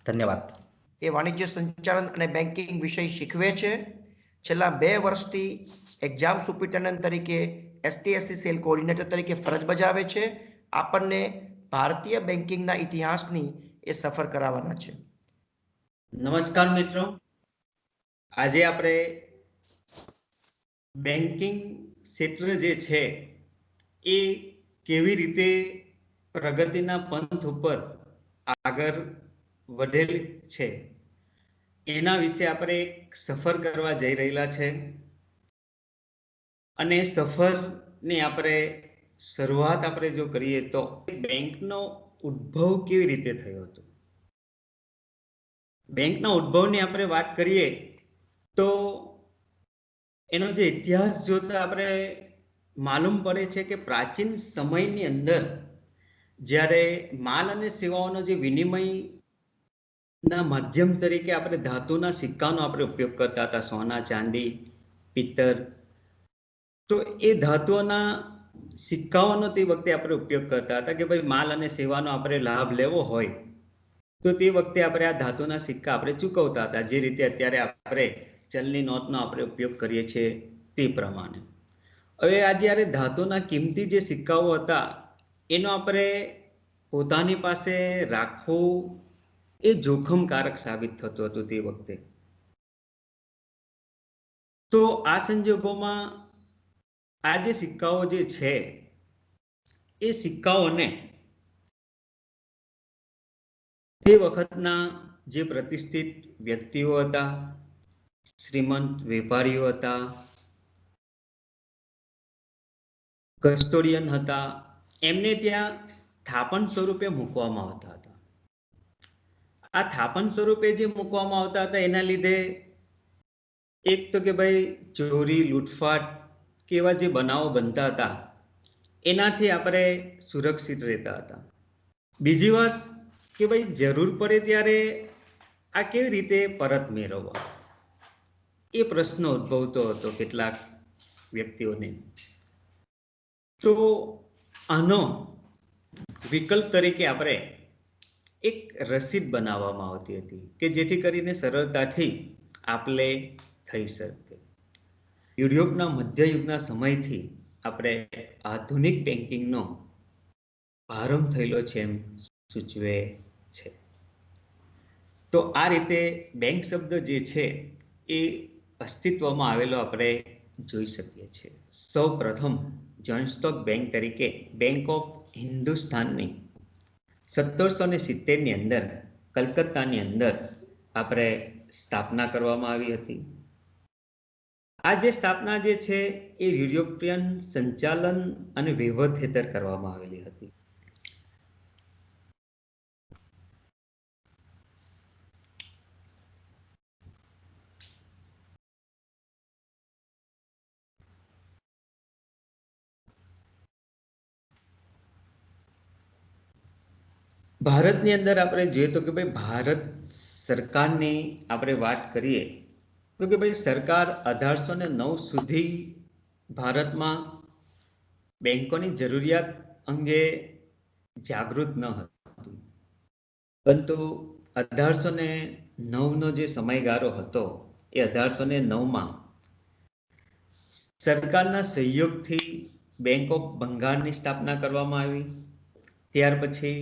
ધન્યવાદ. એ વાણિજ્ય સંચાલન અને બેન્કિંગ વિષય શીખવે છે. છેલ્લા 2 વર્ષથી એક્ઝામ સુપરિન્ટેન્ડન્ટ તરીકે STSC સેલ કોઓર્ડિનેટર તરીકે ફરજ બજાવે છે. આપણને ભારતીય બેન્કિંગના ઇતિહાસની એ સફર કરાવવાના છે. નમસ્કાર મિત્રો, આજે આપણે બેન્કિંગ ક્ષેત્ર જે છે એ કેવી રીતે પ્રગતિના પંથ ઉપર આગળ વધેલ છે એના વિશે આપણે એક સફર કરવા જઈ રહેલા છે. અને સફરની આપણે શરૂઆત આપણે જો કરીએ તો બેંકનો ઉદ્ભવ કેવી રીતે થયો હતો. બેંકના ઉદ્ભવની આપણે વાત કરીએ તો એનો જે ઇતિહાસ જોતા આપણે માલુમ પડે છે કે પ્રાચીન સમયની અંદર જ્યારે માલ અને સેવાઓનો જે વિનિમયના માધ્યમ તરીકે આપણે ધાતુના સિક્કાનો આપણે ઉપયોગ કરતા હતા, સોના, ચાંદી, પિત્તર, તો એ ધાતુઓના સિક્કાઓનો તે વખતે આપણે ઉપયોગ કરતા હતા કે ભાઈ માલ અને સેવાનો આપણે લાભ લેવો હોય તો તે વખતે આપણે આ ધાતુના સિક્કા આપણે ચૂકવતા હતા, જે રીતે અત્યારે આપણે ચલની નોટનો આપણે ઉપયોગ કરીએ છીએ તે પ્રમાણે. હવે આ જ્યારે ધાતુના કિંમતી જે સિક્કાઓ હતા એનો આપણે પોતાની પાસે રાખવું એ જોખમકારક સાબિત થતું હતું તે વખતે. તો આ સંજોગોમાં આ જે સિક્કાઓ જે છે એ સિક્કાઓને તે વખતના જે પ્રતિષ્ઠિત વ્યક્તિઓ હતા, શ્રીમંત વેપારીઓ હતા, કસ્ટોડિયન હતા, એમને ત્યાં થાપણ સ્વરૂપે મૂકવામાં આવતા હતા. આ થાપણ સ્વરૂપે જે મૂકવામાં આવતા હતા એના લીધે એક તો કે ભાઈ ચોરી, લૂંટફાટ કે એવા જે બનાવો બનતા હતા એનાથી આપણે સુરક્ષિત રહેતા હતા. બીજી વાત કે ભાઈ જરૂર પડે ત્યારે આ કેવી રીતે પરત મેળવવા, એ પ્રશ્ન ઉદ્ભવતો હતો કેટલાક વ્યક્તિઓને. તો આનો વિકલ્પ તરીકે આપણે એક રસીદ બનાવવામાં આવતી હતી કે જેથી કરીને સરળતાથી આપલે થઈ શકે. યુરોપના મધ્યયુગના સમયથી આપણે આધુનિક બેન્કિંગનો આરંભ થયેલો છે એમ સૂચવે છે. તો આ રીતે બેંક શબ્દ જે છે એ અસ્તિત્વમાં આવેલો આપણે જોઈ શકીએ છીએ. સૌ પ્રથમ જોઇન્ટ સ્ટોક બેંક તરીકે બેંક ઓફ હિન્દુસ્તાનની 1770ની અંદર કલકત્તાની અંદર આપણે સ્થાપના કરવામાં આવી હતી. આ જે સ્થાપના જે છે એ યુરોપિયન સંચાલન અને વહીવટ હેઠળ કરવામાં આવેલી હતી. ભારતની અંદર આપણે જોઈએ તો કે ભાઈ ભારત સરકારની આપણે વાત કરીએ તો કે ભાઈ સરકાર 1809 સુધી ભારતમાં બેંકોની જરૂરિયાત અંગે જાગૃત ન હતી, પરંતુ 1809નો જે સમયગાળો હતો એ 1809માં સરકારના સહયોગથી બેંક ઓફ બંગાળની સ્થાપના કરવામાં આવી. ત્યાર પછી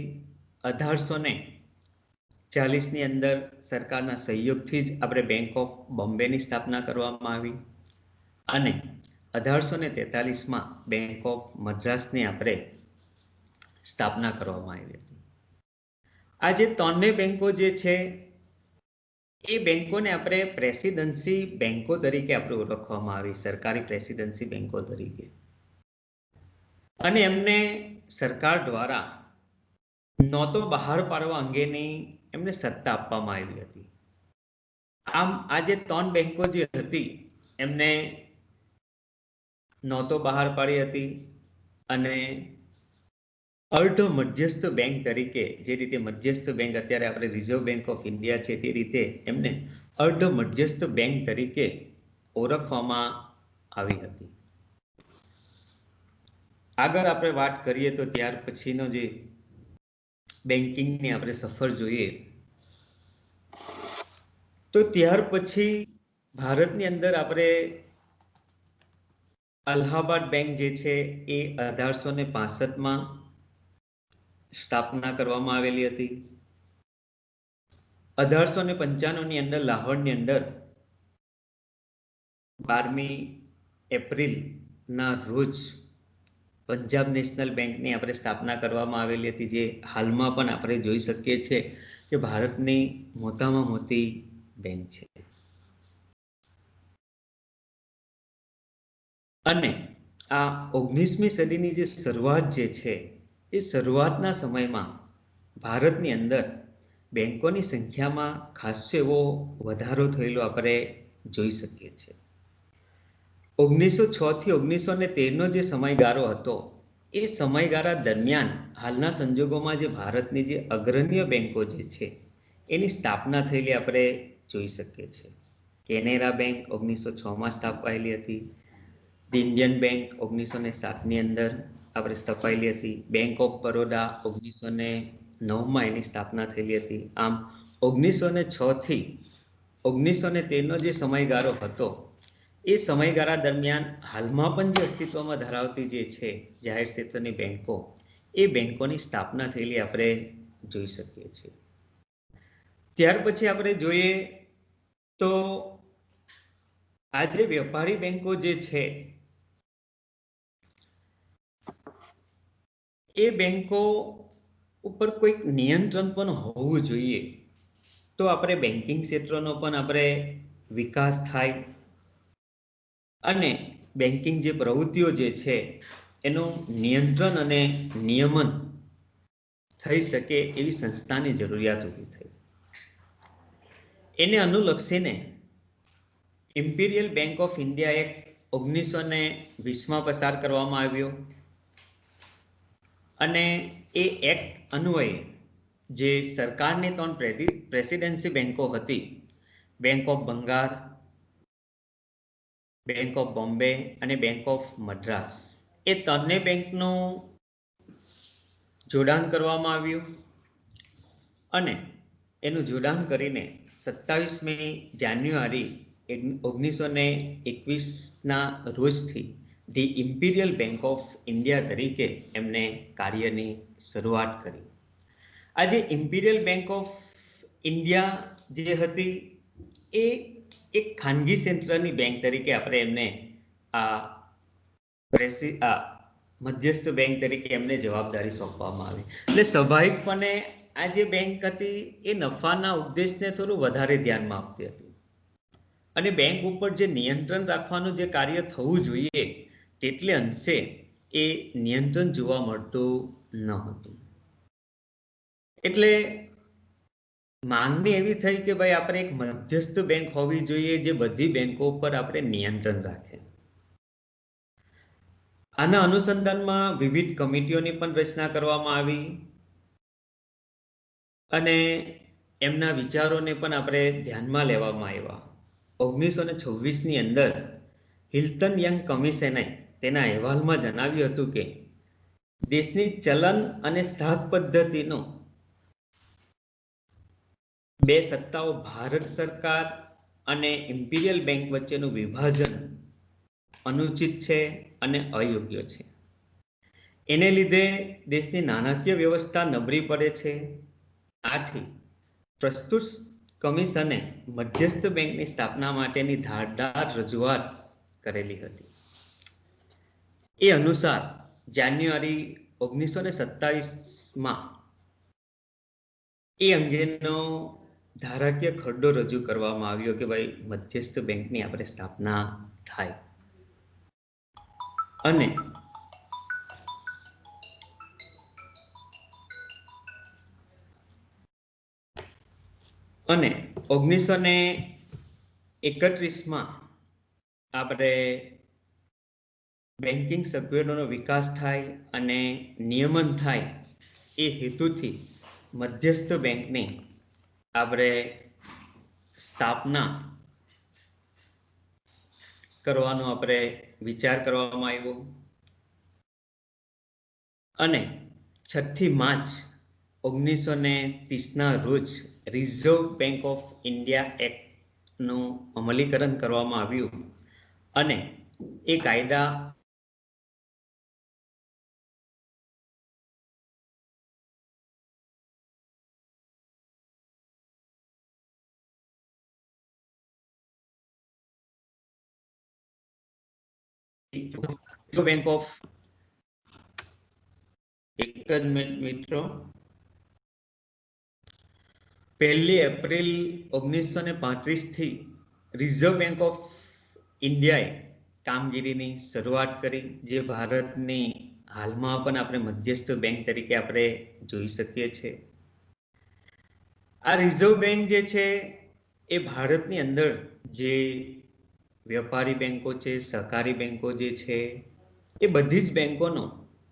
1840ની અંદર સરકારના સહયોગથી જ આપણે બેંક ઓફ બોમ્બેની સ્થાપના કરવામાં આવી અને 1843માં બેંક ઓફ મદ્રાસની આપણે સ્થાપના કરવામાં આવી હતી. આ જે ત્રણેય બેંકો જે છે એ બેંકોને આપણે પ્રેસિડેન્સી બેંકો તરીકે આપણે ઓળખવામાં આવી, સરકારી પ્રેસિડેન્સી બેંકો તરીકે. અને એમને સરકાર દ્વારા નોટો બહાર પાડવા અંગેની એમને સત્તા આપવામાં આવી હતી. આમ આ જે ત્રણ બેંકો જે હતી એમને નોટો બહાર પાડી હતી અને અર્ધ મધ્યસ્થ બેંક તરીકે, જે રીતે મધ્યસ્થ બેંક અત્યારે આપણે રિઝર્વ બેંક ઓફ ઇન્ડિયા છે તે રીતે એમને અર્ધ મધ્યસ્થ બેંક તરીકે ઓળખવામાં આવી હતી. આગળ આપણે વાત કરીએ તો ત્યાર પછીનો જે બેન્કિંગની આપણે સફર જોઈએ તો ત્યાર પછી ભારતની અંદર આપણે અલ્હાબાદ બેંક જે છે એ 1865માં સ્થાપના કરવામાં આવેલી હતી. 1895ની અંદર લાહોરની અંદર 12મી એપ્રિલના રોજ પંજાબ નેશનલ બેંકની આપણે સ્થાપના કરવામાં આવેલી હતી, જે હાલમાં પણ આપણે જોઈ શકીએ છીએ કે ભારતની મોટામાં મોટી બેંક છે. અને આ 19મી સદીની જે શરૂઆત જે છે એ શરૂઆતના સમયમાં ભારતની અંદર બેંકોની સંખ્યામાં ખાસો એવો વધારો થયેલો આપણે જોઈ શકીએ છીએ. 1906 થી 1913નો જે સમયગાળો હતો એ સમયગાળા દરમિયાન હાલના સંજોગોમાં જે ભારતની જે અગ્રણીય બેંકો જે છે એની સ્થાપના થયેલી આપણે જોઈ શકીએ છીએ. કેનેરા બેંક 1906માં સ્થાપાયેલી હતી. ઇન્ડિયન બેંક 1907ની અંદર આપણે સ્થપાયેલી હતી. બેંક ઓફ બરોડા 1909માં એની સ્થાપના થયેલી હતી. આમ 1906 થી 1913નો જે સમયગાળો હતો એ સમયગાળા દરમિયાન હાલમાં પણ જે અસ્તિત્વમાં ધરાવતી જે છે જાહેર ક્ષેત્રની બેંકો, એ બેંકોની સ્થાપના થયેલી આપણે જોઈ શકીએ છીએ. ત્યાર પછી આપણે જોઈએ તો આ જે વેપારી બેંકો જે છે એ બેંકો ઉપર કોઈક નિયંત્રણ પણ હોવું જોઈએ, તો આપણે બેન્કિંગ ક્ષેત્રનો પણ આપણે વિકાસ થાય અને બેન્કિંગ જે પ્રવૃત્તિઓ જે છે એનું નિયંત્રણ અને નિયમન થઈ શકે એવી સંસ્થાની જરૂરિયાત ઊભી થઈ. એને અનુલક્ષીને imperial bank of India act 1920માં પસાર કરવામાં આવ્યો અને એ એક્ટ અન્વયે જે સરકારની ત્રણ પ્રેસિડેન્સી બેંકો હતી, bank of Bengal, bank of Bombay અને બેંક ઓફ મદ્રાસ, એ ત્રણેય બેંકનું જોડાણ કરવામાં આવ્યું અને એનું જોડાણ કરીને 27મી જાન્યુઆરી 1921ના રોજથી the imperial bank of India તરીકે એમને કાર્યની શરૂઆત કરી. આજે ઇમ્પિરિયલ બેંક ઓફ ઇન્ડિયા જે હતી એ એક ખાનગી ક્ષેત્રની બેંક તરીકે આપણે એમને આ મધ્યસ્થ બેંક તરીકે એમને જવાબદારી સોંપવામાં આવી. એટલે સ્વાભાવિકપણે આ જે બેંક હતી એ નફાના ઉદ્દેશને થોડું વધારે ધ્યાનમાં આપતી હતી અને બેંક ઉપર જે નિયંત્રણ રાખવાનું જે કાર્ય થવું જોઈએ તેટલે અંશે એ નિયંત્રણ જોવા મળતું ન હતું. એટલે માંગણી એવી થઈ કે ભાઈ આપણે એક મધ્યસ્થ બેંક હોવી જોઈએ જે બધી બેંકો ઉપર આપણે નિયંત્રણ રાખે. આના અનુસંધાનમાં વિવિધ કમિટીઓની પણ રચના કરવામાં આવી અને એમના વિચારોને પણ આપણે ધ્યાનમાં લેવામાં આવ્યા. 1926ની અંદર હિલ્ટન યંગ કમિશને તેના અહેવાલમાં જણાવ્યું હતું કે દેશની ચલન અને શાખ પદ્ધતિનો બે સત્તાઓ ભારત સરકાર અને ઇમ્પિરિયલ બેંક વચ્ચેનું વિભાજન અનુચિત છે અને અયોગ્ય છે. એને લીધે દેશની નાણાકીય વ્યવસ્થા નબળી પડે છે. આથી પ્રસ્તુત કમિશને મધ્યસ્થ બેંકની સ્થાપના માટેની ધારદાર રજૂઆત કરેલી હતી. એ અનુસાર જાન્યુઆરી 1927માં એ અંગેનો ધારાકીય ખરડો રજૂ કરવામાં આવ્યો કે ભાઈ મધ્યસ્થ બેંકની આપણે સ્થાપના થાય. અને અને 1931માં આપણે બેન્કિંગ સગવડોનો વિકાસ થાય અને નિયમન થાય એ હેતુથી મધ્યસ્થ બેંકની આપણે સ્થાપના કરવાનો આપણે વિચાર કરવામાં આવ્યો. અને 6 માર્ચ 1930ના રોજ રિઝર્વ બેંક ઓફ ઇન્ડિયા એક્ટનું અમલીકરણ કરવામાં આવ્યું અને એ કાયદા બેંક ઓફ એક જ મિનિટ મિત્રો, 1 એપ્રિલ 1935 થી રિઝર્વ બેંક ઓફ ઇન્ડિયાએ કામગીરીની શરૂઆત કરી, જે ભારતની હાલમાં પણ આપણે મધ્યસ્થ બેંક તરીકે આપણે જોઈ શકીએ છીએ. આ રિઝર્વ બેંક જે છે એ ભારતની અંદર જે વ્યાપારી બેંકો છે, સહકારી બેંકો જે છે, એ બધી જ બેંકોનો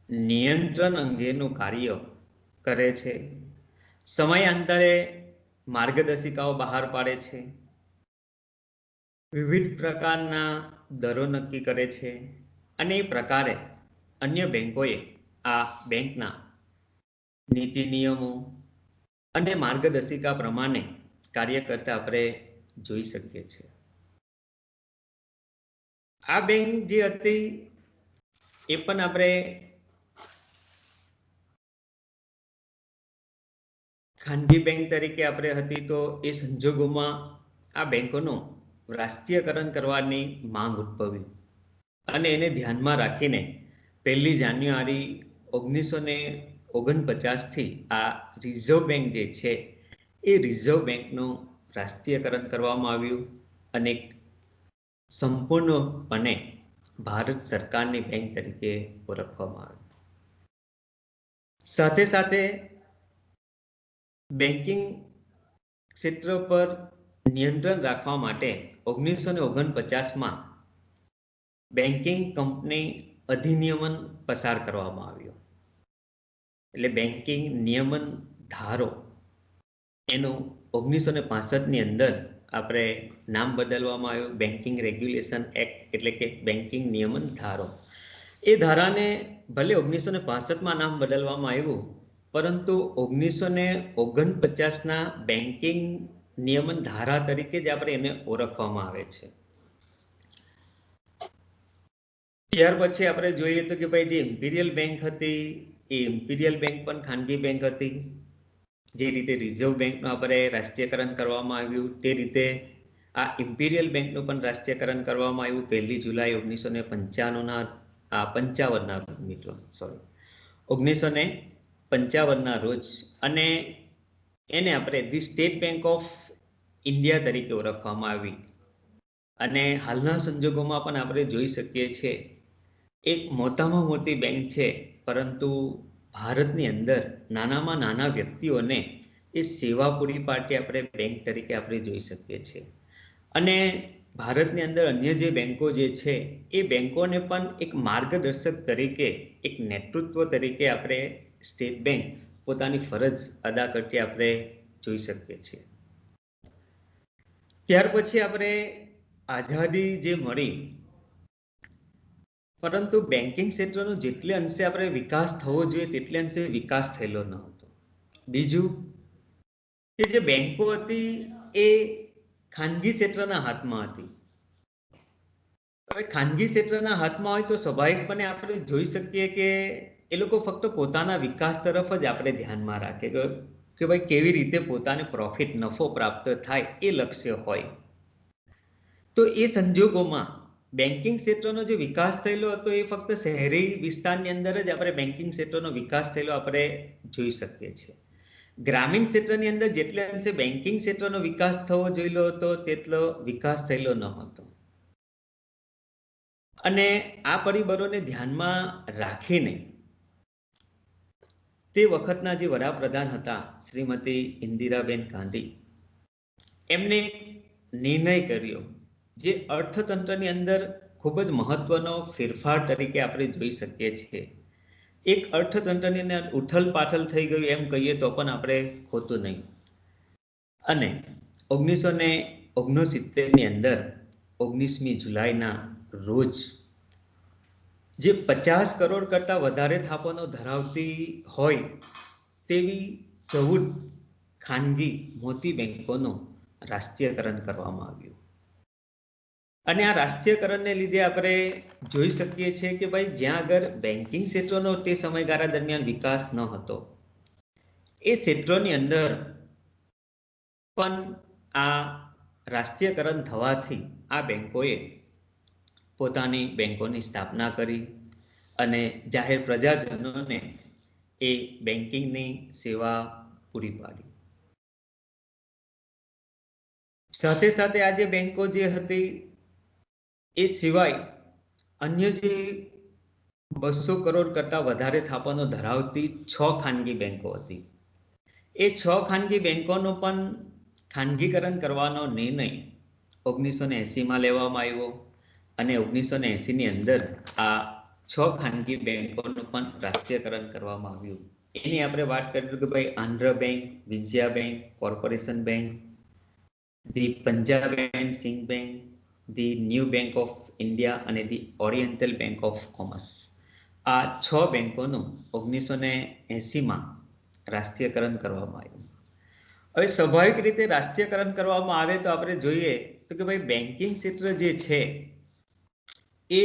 નિયંત્રણ અંગેનું કાર્ય કરે છે. સમયાંતરે માર્ગદર્શિકાઓ બહાર પાડે છે, વિવિધ પ્રકારના દરો નક્કી કરે છે અને એ પ્રકારે અન્ય બેંકોએ આ બેંકના નીતિ નિયમો અને માર્ગદર્શિકા પ્રમાણે કાર્ય કરતા આપણે જોઈ શકીએ છીએ. આ બેંક જે હતી એ પણ આપણે ખાનગી બેંક તરીકે આપણે હતી, તો એ સંજોગોમાં આ બેંકોનું રાષ્ટ્રીયકરણ કરવાની માંગ ઉદ્ભવી અને એને ધ્યાનમાં રાખીને 1 જાન્યુઆરી 1949 થી આ રિઝર્વ બેંક જે છે એ રિઝર્વ બેંકનું રાષ્ટ્રીયકરણ કરવામાં આવ્યું અને સંપૂર્ણપણે ભારત સરકારની બેંક તરીકે ઓળખવામાં આવી. સાથે સાથે બેન્કિંગ ક્ષેત્ર પર નિયંત્રણ રાખવા માટે 1949માં બેન્કિંગ કંપની અધિનિયમન પસાર કરવામાં આવ્યો. એટલે બેન્કિંગ નિયમન ધારો એનું 1965ની અંદર આપણે નામ બદલવામાં આવ્યું બેન્કિંગ રેગ્યુલેશન એક્ટ, એટલે કે બેન્કિંગ નિયમન ધારો. એ ધારાને ભલે 1965માં નામ બદલવામાં આવ્યું, પરંતુ 1949ના બેન્કિંગ નિયમન ધારા તરીકે જ આપણે એને ઓળખવામાં આવે છે. ત્યાર પછી આપણે જોઈએ તો કે ભાઈ જે ઇમ્પિરિયલ બેંક હતી એ ઇમ્પિરિયલ બેંક પણ ખાનગી બેંક હતી. જે રીતે રિઝર્વ બેંકનું આપણે રાષ્ટ્રીયકરણ કરવામાં આવ્યું તે રીતે આ ઇમ્પિરિયલ બેંકનું પણ રાષ્ટ્રીયકરણ કરવામાં આવ્યું 1 જુલાઈ 1955ના રોજ. અને એને આપણે the state bank of India તરીકે ઓળખવામાં આવી. અને હાલના સંજોગોમાં પણ આપણે જોઈ શકીએ છીએ એક મોટામાં મોટી બેંક છે, પરંતુ ભારતની અંદર નાનામાં નાના વ્યક્તિઓને એ સેવા પૂરી પાડતી આપણે બેંક તરીકે આપણે જોઈ શકીએ છીએ. અને ભારતની અંદર અન્ય જે બેંકો જે છે એ બેંકોને પણ એક માર્ગદર્શક તરીકે, એક નેતૃત્વ તરીકે આપણે સ્ટેટ બેંક પોતાની ફરજ અદા કરતી આપણે જોઈ શકીએ છીએ. ત્યાર પછી આપણે આઝાદી જે મળી, પરંતુ બેન્કિંગ ક્ષેત્રનો જેટલે અંશે આપણે વિકાસ થવો જોઈએ તેટલે અંશે વિકાસ થયેલો ન હતો. બીજું કે જે બેંકો હતી એ ખાનગી ક્ષેત્રના હાથમાં હતી. હવે ખાનગી ક્ષેત્રના હાથમાં હોય તો સ્વાભાવિકપણે આપણે જોઈ શકીએ કે એ લોકો ફક્ત પોતાના વિકાસ તરફ જ આપણે ધ્યાનમાં રાખે કે ભાઈ કેવી રીતે પોતાને પ્રોફિટ નફો પ્રાપ્ત થાય એ લક્ષ્ય હોય. તો એ સંજોગોમાં બેન્કિંગ ક્ષેત્રનો જે વિકાસ થયેલો હતો એ ફક્ત શહેરી વિસ્તારની અંદર જ આપણે બેન્કિંગ ક્ષેત્રનો વિકાસ થયેલો આપણે જોઈ શકીએ છીએ. ગ્રામીણ ક્ષેત્રની અંદર જેટલે અંશે બેન્કિંગ ક્ષેત્રનો વિકાસ થવો જોઈતો હતો તેટલો વિકાસ થયેલો ન હતો. અને આ પરિબળોને ધ્યાનમાં રાખીને તે વખતના જે વડાપ્રધાન હતા શ્રીમતી ઇન્દિરાબેન ગાંધી, એમને નિર્ણય કર્યો જે અર્થતંત્રની અંદર ખૂબ જ મહત્વનો ફેરફાર તરીકે આપણે જોઈ શકીએ છીએ. એક અર્થતંત્રની અંદર ઉથલ પાથલ થઈ ગયું એમ કહીએ તો પણ આપણે ખોટું નહીં. અને 1969ની અંદર 19મી જુલાઈના રોજ જે 50 કરોડ કરતા વધારે થાપણો ધરાવતી હોય તેવી 14 ખાનગી મોટી બેંકોનું રાષ્ટ્રીયકરણ કરવામાં આવ્યું. અને આ રાષ્ટ્રીયકરણને લીધે આપણે જોઈ શકીએ છીએ કે ભાઈ જ્યાં આગળ બેન્કિંગ ક્ષેત્રનો તે સમયગાળા દરમિયાન વિકાસ ન હતો, એ ક્ષેત્રોની અંદર પણ આ રાષ્ટ્રીયકરણ થવાથી આ બેંકોએ પોતાની બેંકોની સ્થાપના કરી અને જાહેર પ્રજાજનોને એ બેન્કિંગની સેવા પૂરી પાડી. સાથે સાથે આ જે બેંકો જે હતી એ સિવાય અન્ય જે 200 કરોડ કરતા વધારે થાપણો ધરાવતી 6 ખાનગી બેંકો હતી, એ 6 ખાનગી બેંકોનો પણ ખાનગીકરણ કરવાનો નિર્ણય 1980માં લેવામાં આવ્યો. અને 1980ની અંદર આ 6 ખાનગી બેંકોનું પણ રાષ્ટ્રીયકરણ કરવામાં આવ્યું. એની આપણે વાત કરીએ કે ભાઈ Andhra bank, Vijaya bank, corporation bank, the Punjab and Sind bank, the new bank of India અને the oriental bank of commerce. આ 6 બેંકોનું 1980માં રાષ્ટ્રીયકરણ કરવામાં આવ્યું. હવે સ્વાભાવિક રીતે રાષ્ટ્રીયકરણ કરવામાં આવે તો આપણે જોઈએ તો કે ભાઈ બેન્કિંગ ક્ષેત્ર જે છે એ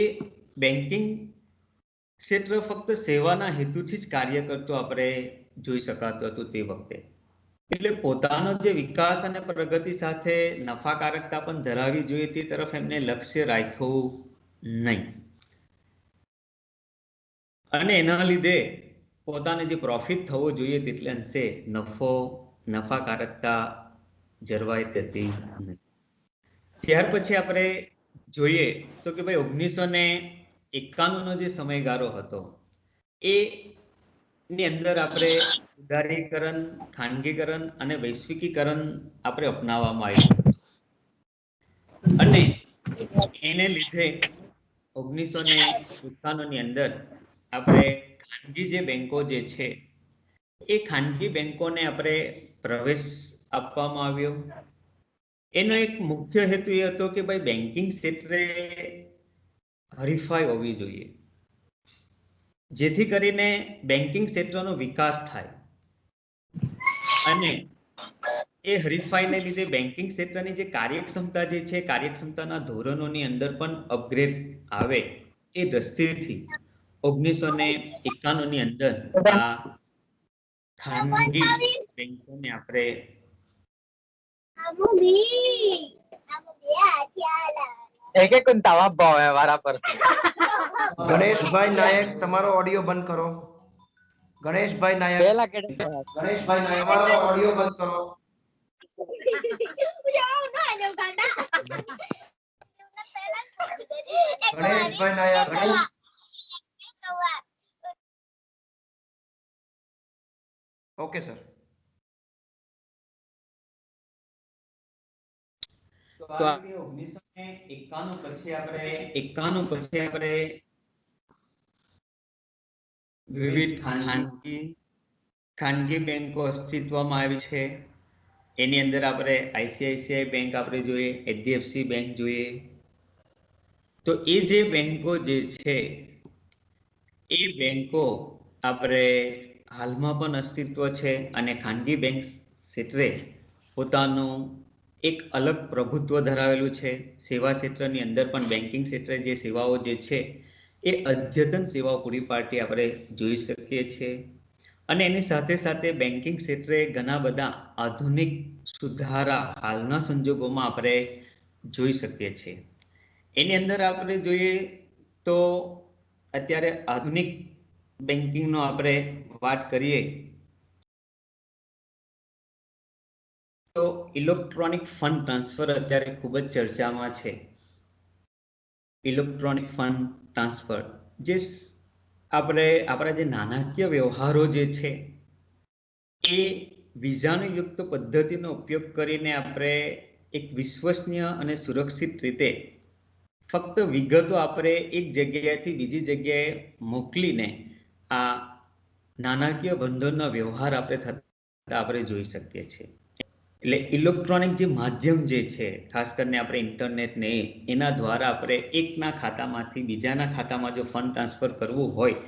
બેન્કિંગ ક્ષેત્ર ફક્ત સેવાના હેતુથી જ કાર્ય કરતું આપણે જોઈ શકાતું હતું તે વખતે. એટલે પોતાનો જે વિકાસ અને પ્રગતિ સાથે નફાકારકતા પણ ધરાવવી જોઈએ તે તરફ એમને લક્ષ્ય રાખ્યું નહીં. અને એના લીધે પોતાને જે પ્રોફિટ થવો જોઈએ તેટલે અંશે નફાકારકતા જળવાઈ જતી નથી. ત્યાર પછી આપણે જોઈએ તો કે ભાઈ 1991નો જે સમયગાળો હતો એ ની અંદર આપણે ઉદારીકરણ, ખાનગીકરણ અને વૈશ્વિકીકરણ આપણે અપનાવવામાં આવ્યું. અને એને લીધે 1991ની અંદર આપણે ખાનગી જે બેંકો જે છે એ ખાનગી બેંકોને આપણે પ્રવેશ આપવામાં આવ્યો. એનો એક મુખ્ય હેતુ એ હતો કે ભાઈ બેન્કિંગ ક્ષેત્રે હરીફાઈ હોવી જોઈએ, જેથી કરીને બેન્કિંગ ક્ષેત્રનો વિકાસ થાય. અને એ હરીફાઈને લીધે બેન્કિંગ ક્ષેત્રની જે કાર્યક્ષમતા જે છે, કાર્યક્ષમતાના ધોરણોની અંદર પણ અપગ્રેડ આવે એ દ્રષ્ટિથી 1991ની અંદર આ ખાનગી બેંકોને આપણે ગણેશભાઈ નાયક, તમારો ઓડિયો બંધ કરો. ગણેશભાઈ નાયક, ગણેશભાઈ નાયક, તમારો ઓડિયો બંધ કરો. ગણેશભાઈ નાયક, ઓકે સર. તો આ 1991 પછી આપણે વિવિધ ખાનગી બેંકો અસ્તિત્વમાં આવી છે. એની અંદર આપણે આઈસીઆઈસીઆઈ બેંક આપણે જોઈએ, એચડીએફસી બેંક જોઈએ. તો એ જે બેંકો જે છે એ બેંકો આપણે હાલમાં પણ અસ્તિત્વ છે અને ખાનગી બેંક ક્ષેત્રે પોતાનું એક અલગ પ્રભુત્વ ધરાવેલું છે. સેવા ક્ષેત્રની અંદર પણ બેન્કિંગ ક્ષેત્રે જે સેવાઓ જે છે એ અદ્યતન સેવાઓ પૂરી પાડતી આપણે જોઈ શકીએ છીએ. અને એની સાથે સાથે બેન્કિંગ ક્ષેત્રે ઘણા બધા આધુનિક સુધારા હાલના સંજોગોમાં આપણે જોઈ શકીએ છીએ. એની અંદર આપણે જોઈએ તો અત્યારે આધુનિક બેન્કિંગનો આપણે વાત કરીએ તો ઇલેક્ટ્રોનિક ફંડ ટ્રાન્સફર અત્યારે ખૂબ જ ચર્ચામાં છે. ઇલેક્ટ્રોનિક ફંડ ટ્રાન્સફર જે આપણા જે નાણાકીય વ્યવહારો જે છે એ વિજાણુયુક્ત પદ્ધતિનો ઉપયોગ કરીને આપણે એક વિશ્વસનીય અને સુરક્ષિત રીતે ફક્ત વિગતો આપણે એક જગ્યાએથી બીજી જગ્યાએ મોકલીને આ નાણાકીય બંધનનો વ્યવહાર આપણે થતા આપણે જોઈ શકીએ છીએ. એટલે ઇલેક્ટ્રોનિક જે માધ્યમ જે છે, ખાસ કરીને આપણે ઇન્ટરનેટ ને એના દ્વારા આપણે એકના ખાતામાંથી બીજાના ખાતામાં જો ફંડ ટ્રાન્સફર કરવું હોય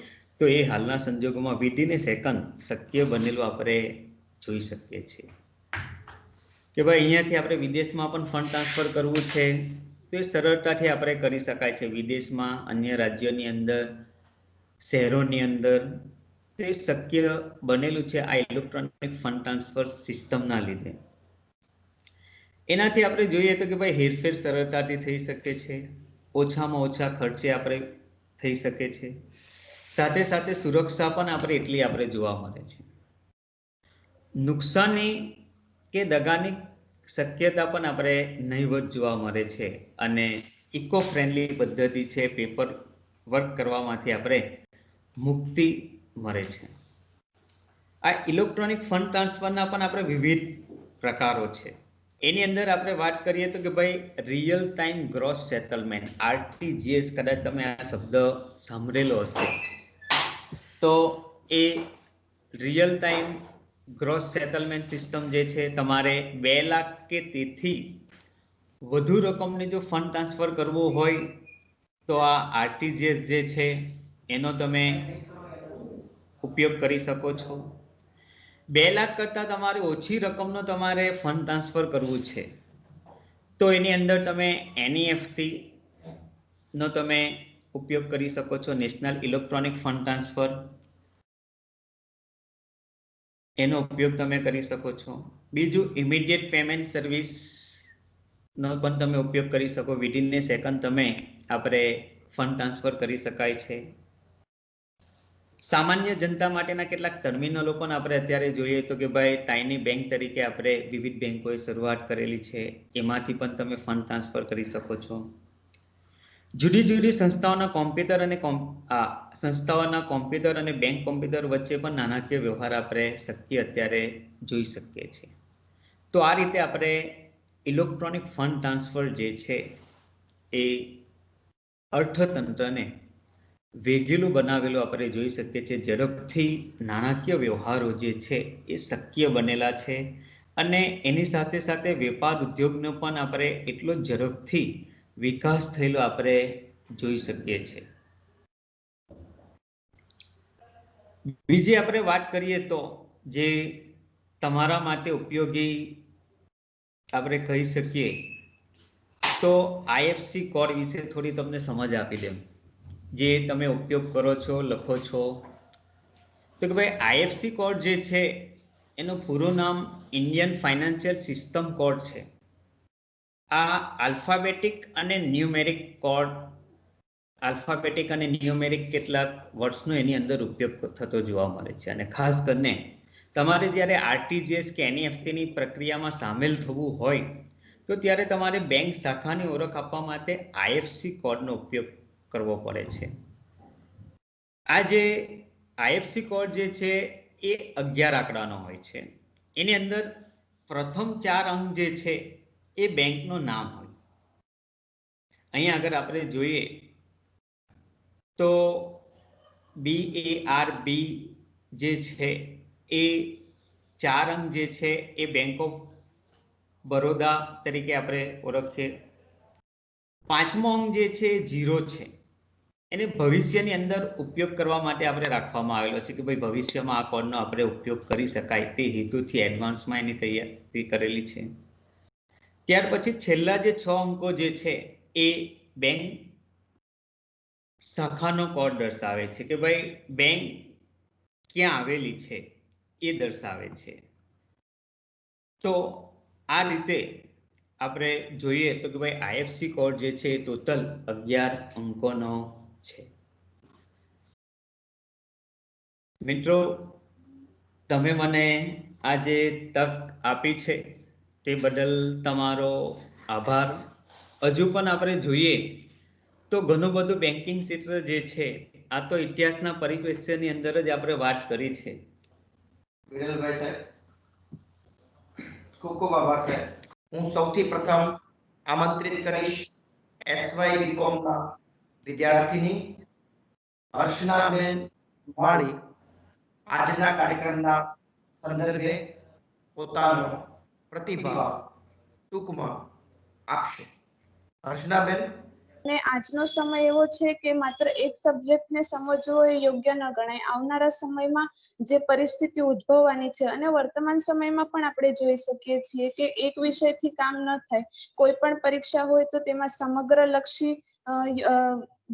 તો એ હાલના સંજોગોમાં વિધિન એ સેકન્ડ શક્ય બનેલું આપણે જોઈ શકીએ છીએ. કે ભાઈ અહીંયાથી આપણે વિદેશમાં પણ ફંડ ટ્રાન્સફર કરવું છે તો એ સરળતાથી આપણે કરી શકાય છે. વિદેશમાં, અન્ય રાજ્યોની અંદર, શહેરોની અંદર તો એ શક્ય બનેલું છે આ ઇલેક્ટ્રોનિક ફંડ ટ્રાન્સફર સિસ્ટમના લીધે. એનાથી આપણે જોઈએ તો કે ભાઈ હેરફેર સરળતાથી થઈ શકે છે, ઓછામાં ઓછા ખર્ચે આપણે થઈ શકે છે, સાથે સાથે સુરક્ષા પણ આપણે એટલી આપણે જોવા મળે છે. નુકસાની કે દગાની શક્યતા પણ આપણે નહીવત જોવા મળે છે અને ઇકો ફ્રેન્ડલી પદ્ધતિ છે, પેપર વર્ક કરવામાંથી આપણે મુક્તિ મળે છે. આ ઇલેક્ટ્રોનિક ફંડ ટ્રાન્સફરના પણ આપણે વિવિધ પ્રકારો છે. એની અંદર આપણે વાત કરીએ તો કે ભાઈ real time gross settlement, RTGS, કદાચ તમે આ શબ્દ સાંભળેલો હશે. તો એ real time gross settlement system જે છે, તમારે 2 લાખ કે તેથી વધુ રકમની જો ફંડ ટ્રાન્સફર કરવું હોય તો આ આરટીજીએસ જે છે એનો તમે ઉપયોગ કરી શકો છો. 2 લાખ કરતાં તમારે ઓછી રકમનો તમારે ફંડ ટ્રાન્સફર કરવું છે તો એની અંદર તમે એનઈએફટી નો તમે ઉપયોગ કરી શકો છો, નેશનલ ઇલેક્ટ્રોનિક ફંડ ટ્રાન્સફર, એનો ઉપયોગ તમે કરી શકો છો. બીજું ઇમિડિયેટ પેમેન્ટ સર્વિસ નો પણ તમે ઉપયોગ કરી શકો. વિધિન એ સેકન્ડ તમે આપણે ફંડ ટ્રાન્સફર કરી શકાય છે. સામાન્ય જનતા માટેના કેટલાક ટર્મિનલો પણ આપણે અત્યારે જોઈએ તો કે ભાઈ ટાઈની બેંક તરીકે આપણે વિવિધ બેંકોએ શરૂઆત કરેલી છે, એમાંથી પણ તમે ફંડ ટ્રાન્સફર કરી શકો છો. જુદી જુદી સંસ્થાઓના કોમ્પ્યુટર અને બેંક કોમ્પ્યુટર વચ્ચે પણ નાણાકીય વ્યવહાર આપણે શક્ય અત્યારે જોઈ શકીએ છીએ. તો આ રીતે આપણે ઇલેક્ટ્રોનિક ફંડ ટ્રાન્સફર જે છે એ અર્થતંત્રને વેગીલું બનાવેલું આપણે જોઈ શકીએ છીએ. ઝડપથી નાણાકીય વ્યવહારો જે છે એ શક્ય બનેલા છે અને એની સાથે સાથે વેપાર ઉદ્યોગનો પણ આપણે એટલો ઝડપથી વિકાસ થયેલો આપણે જોઈ શકીએ છીએ. બીજી આપણે વાત કરીએ તો જે તમારા માટે ઉપયોગી આપણે કહી શકીએ તો આઈએફસી કોડ વિશે થોડી તમને સમજ આપી દઉં, જે તમે ઉપયોગ કરો છો, લખો છો. તો કે ભાઈ આઈએફસી કોડ જે છે એનું પૂરું નામ ઇન્ડિયન ફાઇનાન્શિયલ સિસ્ટમ કોડ છે. આ આલ્ફાબેટિક અને ન્યુમેરિક કોડ, આલ્ફાબેટિક અને ન્યુમેરિક કેટલાક વર્ડ્સનો એની અંદર ઉપયોગ થતો જોવા મળે છે. અને ખાસ કરીને તમારે જ્યારે આરટીજીએસ કે એનઈએફટીની પ્રક્રિયામાં સામેલ થવું હોય તો ત્યારે તમારે બેંક શાખાની ઓળખ આપવા માટે આઈએફસી કોડનો ઉપયોગ કરવો પડે છે. આ જે આઈએફસી કોડ જે છે એ 11 આંકડાનો હોય છે. એની અંદર પ્રથમ 4 અંક જે છે એ બેંકનું નામ હોય. અહીંયા આગળ આપણે જોઈએ તો BARB જે છે એ 4 અંક જે છે એ બેંક ઓફ બરોડા તરીકે આપણે ઓળખીએ. 5મો અંક જે છે 0 છે, એને ભવિષ્યની અંદર ઉપયોગ કરવા માટે આપણે રાખવામાં આવેલો છે કે ભાઈ ભવિષ્યમાં આ કોડનો આપણે ઉપયોગ કરી શકાય તે હેતુથી એડવાન્સમાં એની તૈયારી કરેલી છે. ત્યાર પછી છેલ્લા જે 6 અંકો જે છે એ બેંક શાખાનો કોડ દર્શાવે છે કે ભાઈ બેંક ક્યાં આવેલી છે એ દર્શાવે છે. તો આ રીતે આપણે જોઈએ તો કે ભાઈ આઈએફસી કોડ જે છે એ ટોટલ 11 અંકોનો છે. મિત્રો, તમે મને આ જે તક આપી છે તે બદલ તમારો આભાર. હજુ પણ આપણે જોઈએ તો ઘણું બધું બેન્કિંગ ક્ષેત્ર જે છે આ તો ઇતિહાસના પરિપ્રેક્ષ્યની અંદર જ આપણે વાત કરી છે. વિરલભાઈ સાહેબ, ખૂબ ખૂબ આભાર સાહેબ. હું સૌથી પ્રથમ આમંત્રિત કરીશ એસવાય બીકોમના વિદ્યાર્થીની હર્ષનાબેન માળી આજના કાર્યક્રમના સંદર્ભે પોતાનો પ્રતિભાવ ટૂંકમાં આપશે. હર્ષનાબેન. અને આજનો સમય એવો છે કે માત્ર એક સબ્જેક્ટને સમજવો એ યોગ્ય ન ગણાય. આવનારા સમયમાં જે પરિસ્થિતિ ઉદ્ભવવાની છે અને વર્તમાન સમયમાં પણ આપણે જોઈ શકીએ છીએ કે એક વિષયથી કામ ન થાય. કોઈ પણ પરીક્ષા હોય તો તેમાં સમગ્ર લક્ષી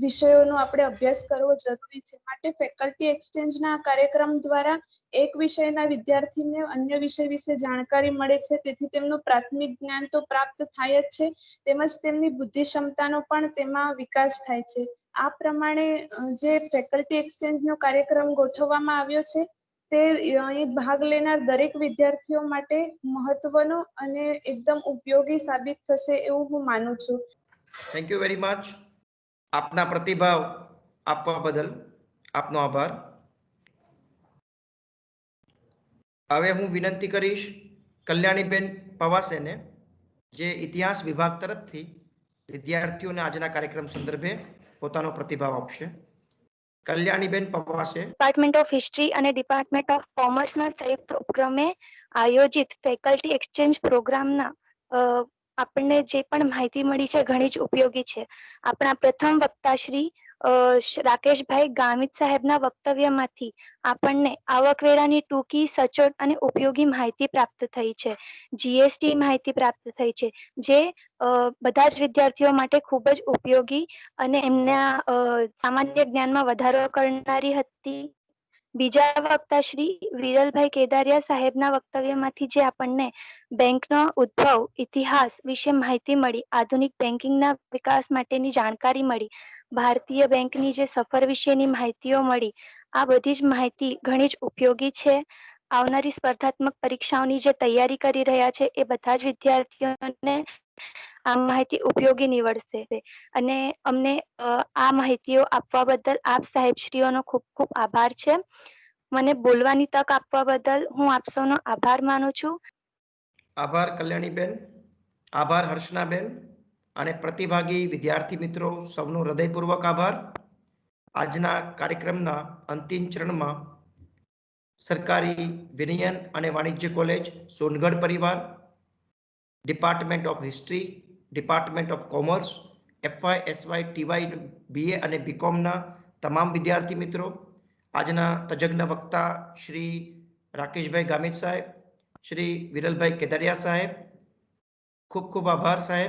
વિષયોનો આપણે અભ્યાસ કરવો જરૂરી છે. માટે ફેકલ્ટી એક્સચેન્જના કાર્યક્રમ દ્વારા એક વિષયના વિદ્યાર્થીને અન્ય વિષય વિશે જાણકારી મળે છે. તેથી તેમનું પ્રાથમિક જ્ઞાન તો પ્રાપ્ત થાય જ છે, તેમજ તેમની બુદ્ધિ ક્ષમતાનો પણ તેમાં વિકાસ થાય છે. આ પ્રમાણે જે ફેકલ્ટી એક્સચેન્જનો કાર્યક્રમ ગોઠવવામાં આવ્યો છે તે અહીં ભાગ લેનાર દરેક વિદ્યાર્થીઓ માટે મહત્વનો અને એકદમ ઉપયોગી સાબિત થશે એવું હું માનું છું. Thank you very much. આપના પ્રતિભાવ આપવા બદલ આપનો આભાર. હવે હું વિનંતી કરીશ કલ્યાણીબેન પવાસેને, જે ઇતિહાસ વિભાગ તરફથી વિદ્યાર્થીઓને આજના કાર્યક્રમ સંદર્ભે પોતાનો પ્રતિભાવ આપશે. કલ્યાણીબેન પવાસે ડિપાર્ટમેન્ટ ઓફ હિસ્ટ્રી અને ડિપાર્ટમેન્ટ ઓફ કોમર્સના સંયુક્ત ઉપક્રમે આયોજિત ફેકલ્ટી એક્સચેન્જ પ્રોગ્રામના આપણને જે પણ માહિતી મળી છે ઘણી જ ઉપયોગી છે. આપણા પ્રથમ વક્તા શ્રી રાકેશભાઈ ગામિત સાહેબના વક્તવ્યમાંથી આપણને આવકવેરાની ટૂંકી, સચોટ અને ઉપયોગી માહિતી પ્રાપ્ત થઈ છે. જીએસટી માહિતી પ્રાપ્ત થઈ છે, જે બધા જ વિદ્યાર્થીઓ માટે ખૂબ જ ઉપયોગી અને એમના સામાન્ય જ્ઞાનમાં વધારો કરનારી હતી. બીજા વક્તા શ્રી વિરલભાઈ કેદારિયા સાહેબના વક્તવ્યમાંથી જે આપણને બેંકનો ઉદ્ભવ, ઇતિહાસ વિશે માહિતી મળી, આધુનિક બેંકિંગના વિકાસ માટેની જાણકારી મળી, ભારતીય બેંકની જે સફર વિશેની માહિતીઓ મળી, આ બધી જ માહિતી ઘણી જ ઉપયોગી છે. આવનારી સ્પર્ધાત્મક પરીક્ષાઓની જે તૈયારી કરી રહ્યા છે એ બધા જ વિદ્યાર્થીઓને આ માહિતી ઉપયોગી નીવડશે. અને અમને આ માહિતીઓ આપવા બદલ આપ સાહેબશ્રીઓનો ખૂબ ખૂબ આભાર છે. મને બોલવાની તક આપવા બદલ હું આપ સૌનો આભાર માનું છું. આભાર કલ્યાણીબેન, આભાર હર્ષનાબેન અને પ્રતિભાગી વિદ્યાર્થી મિત્રો સૌનો હૃદયપૂર્વક આભાર. આજના કાર્યક્રમના અંતિમ ચરણમાં સરકારી વિનયન અને વાણિજ્ય કોલેજ સોનગઢ પરિવાર, department of history, department of commerce, FY, SY, TY, BA અને બીકોમના તમામ વિદ્યાર્થી મિત્રો, આજના તજજ્ઞ વક્તા શ્રી રાકેશભાઈ ગામિત સાહેબ, શ્રી વિરલભાઈ કેદારિયા સાહેબ, ખૂબ ખૂબ આભાર સાહેબ.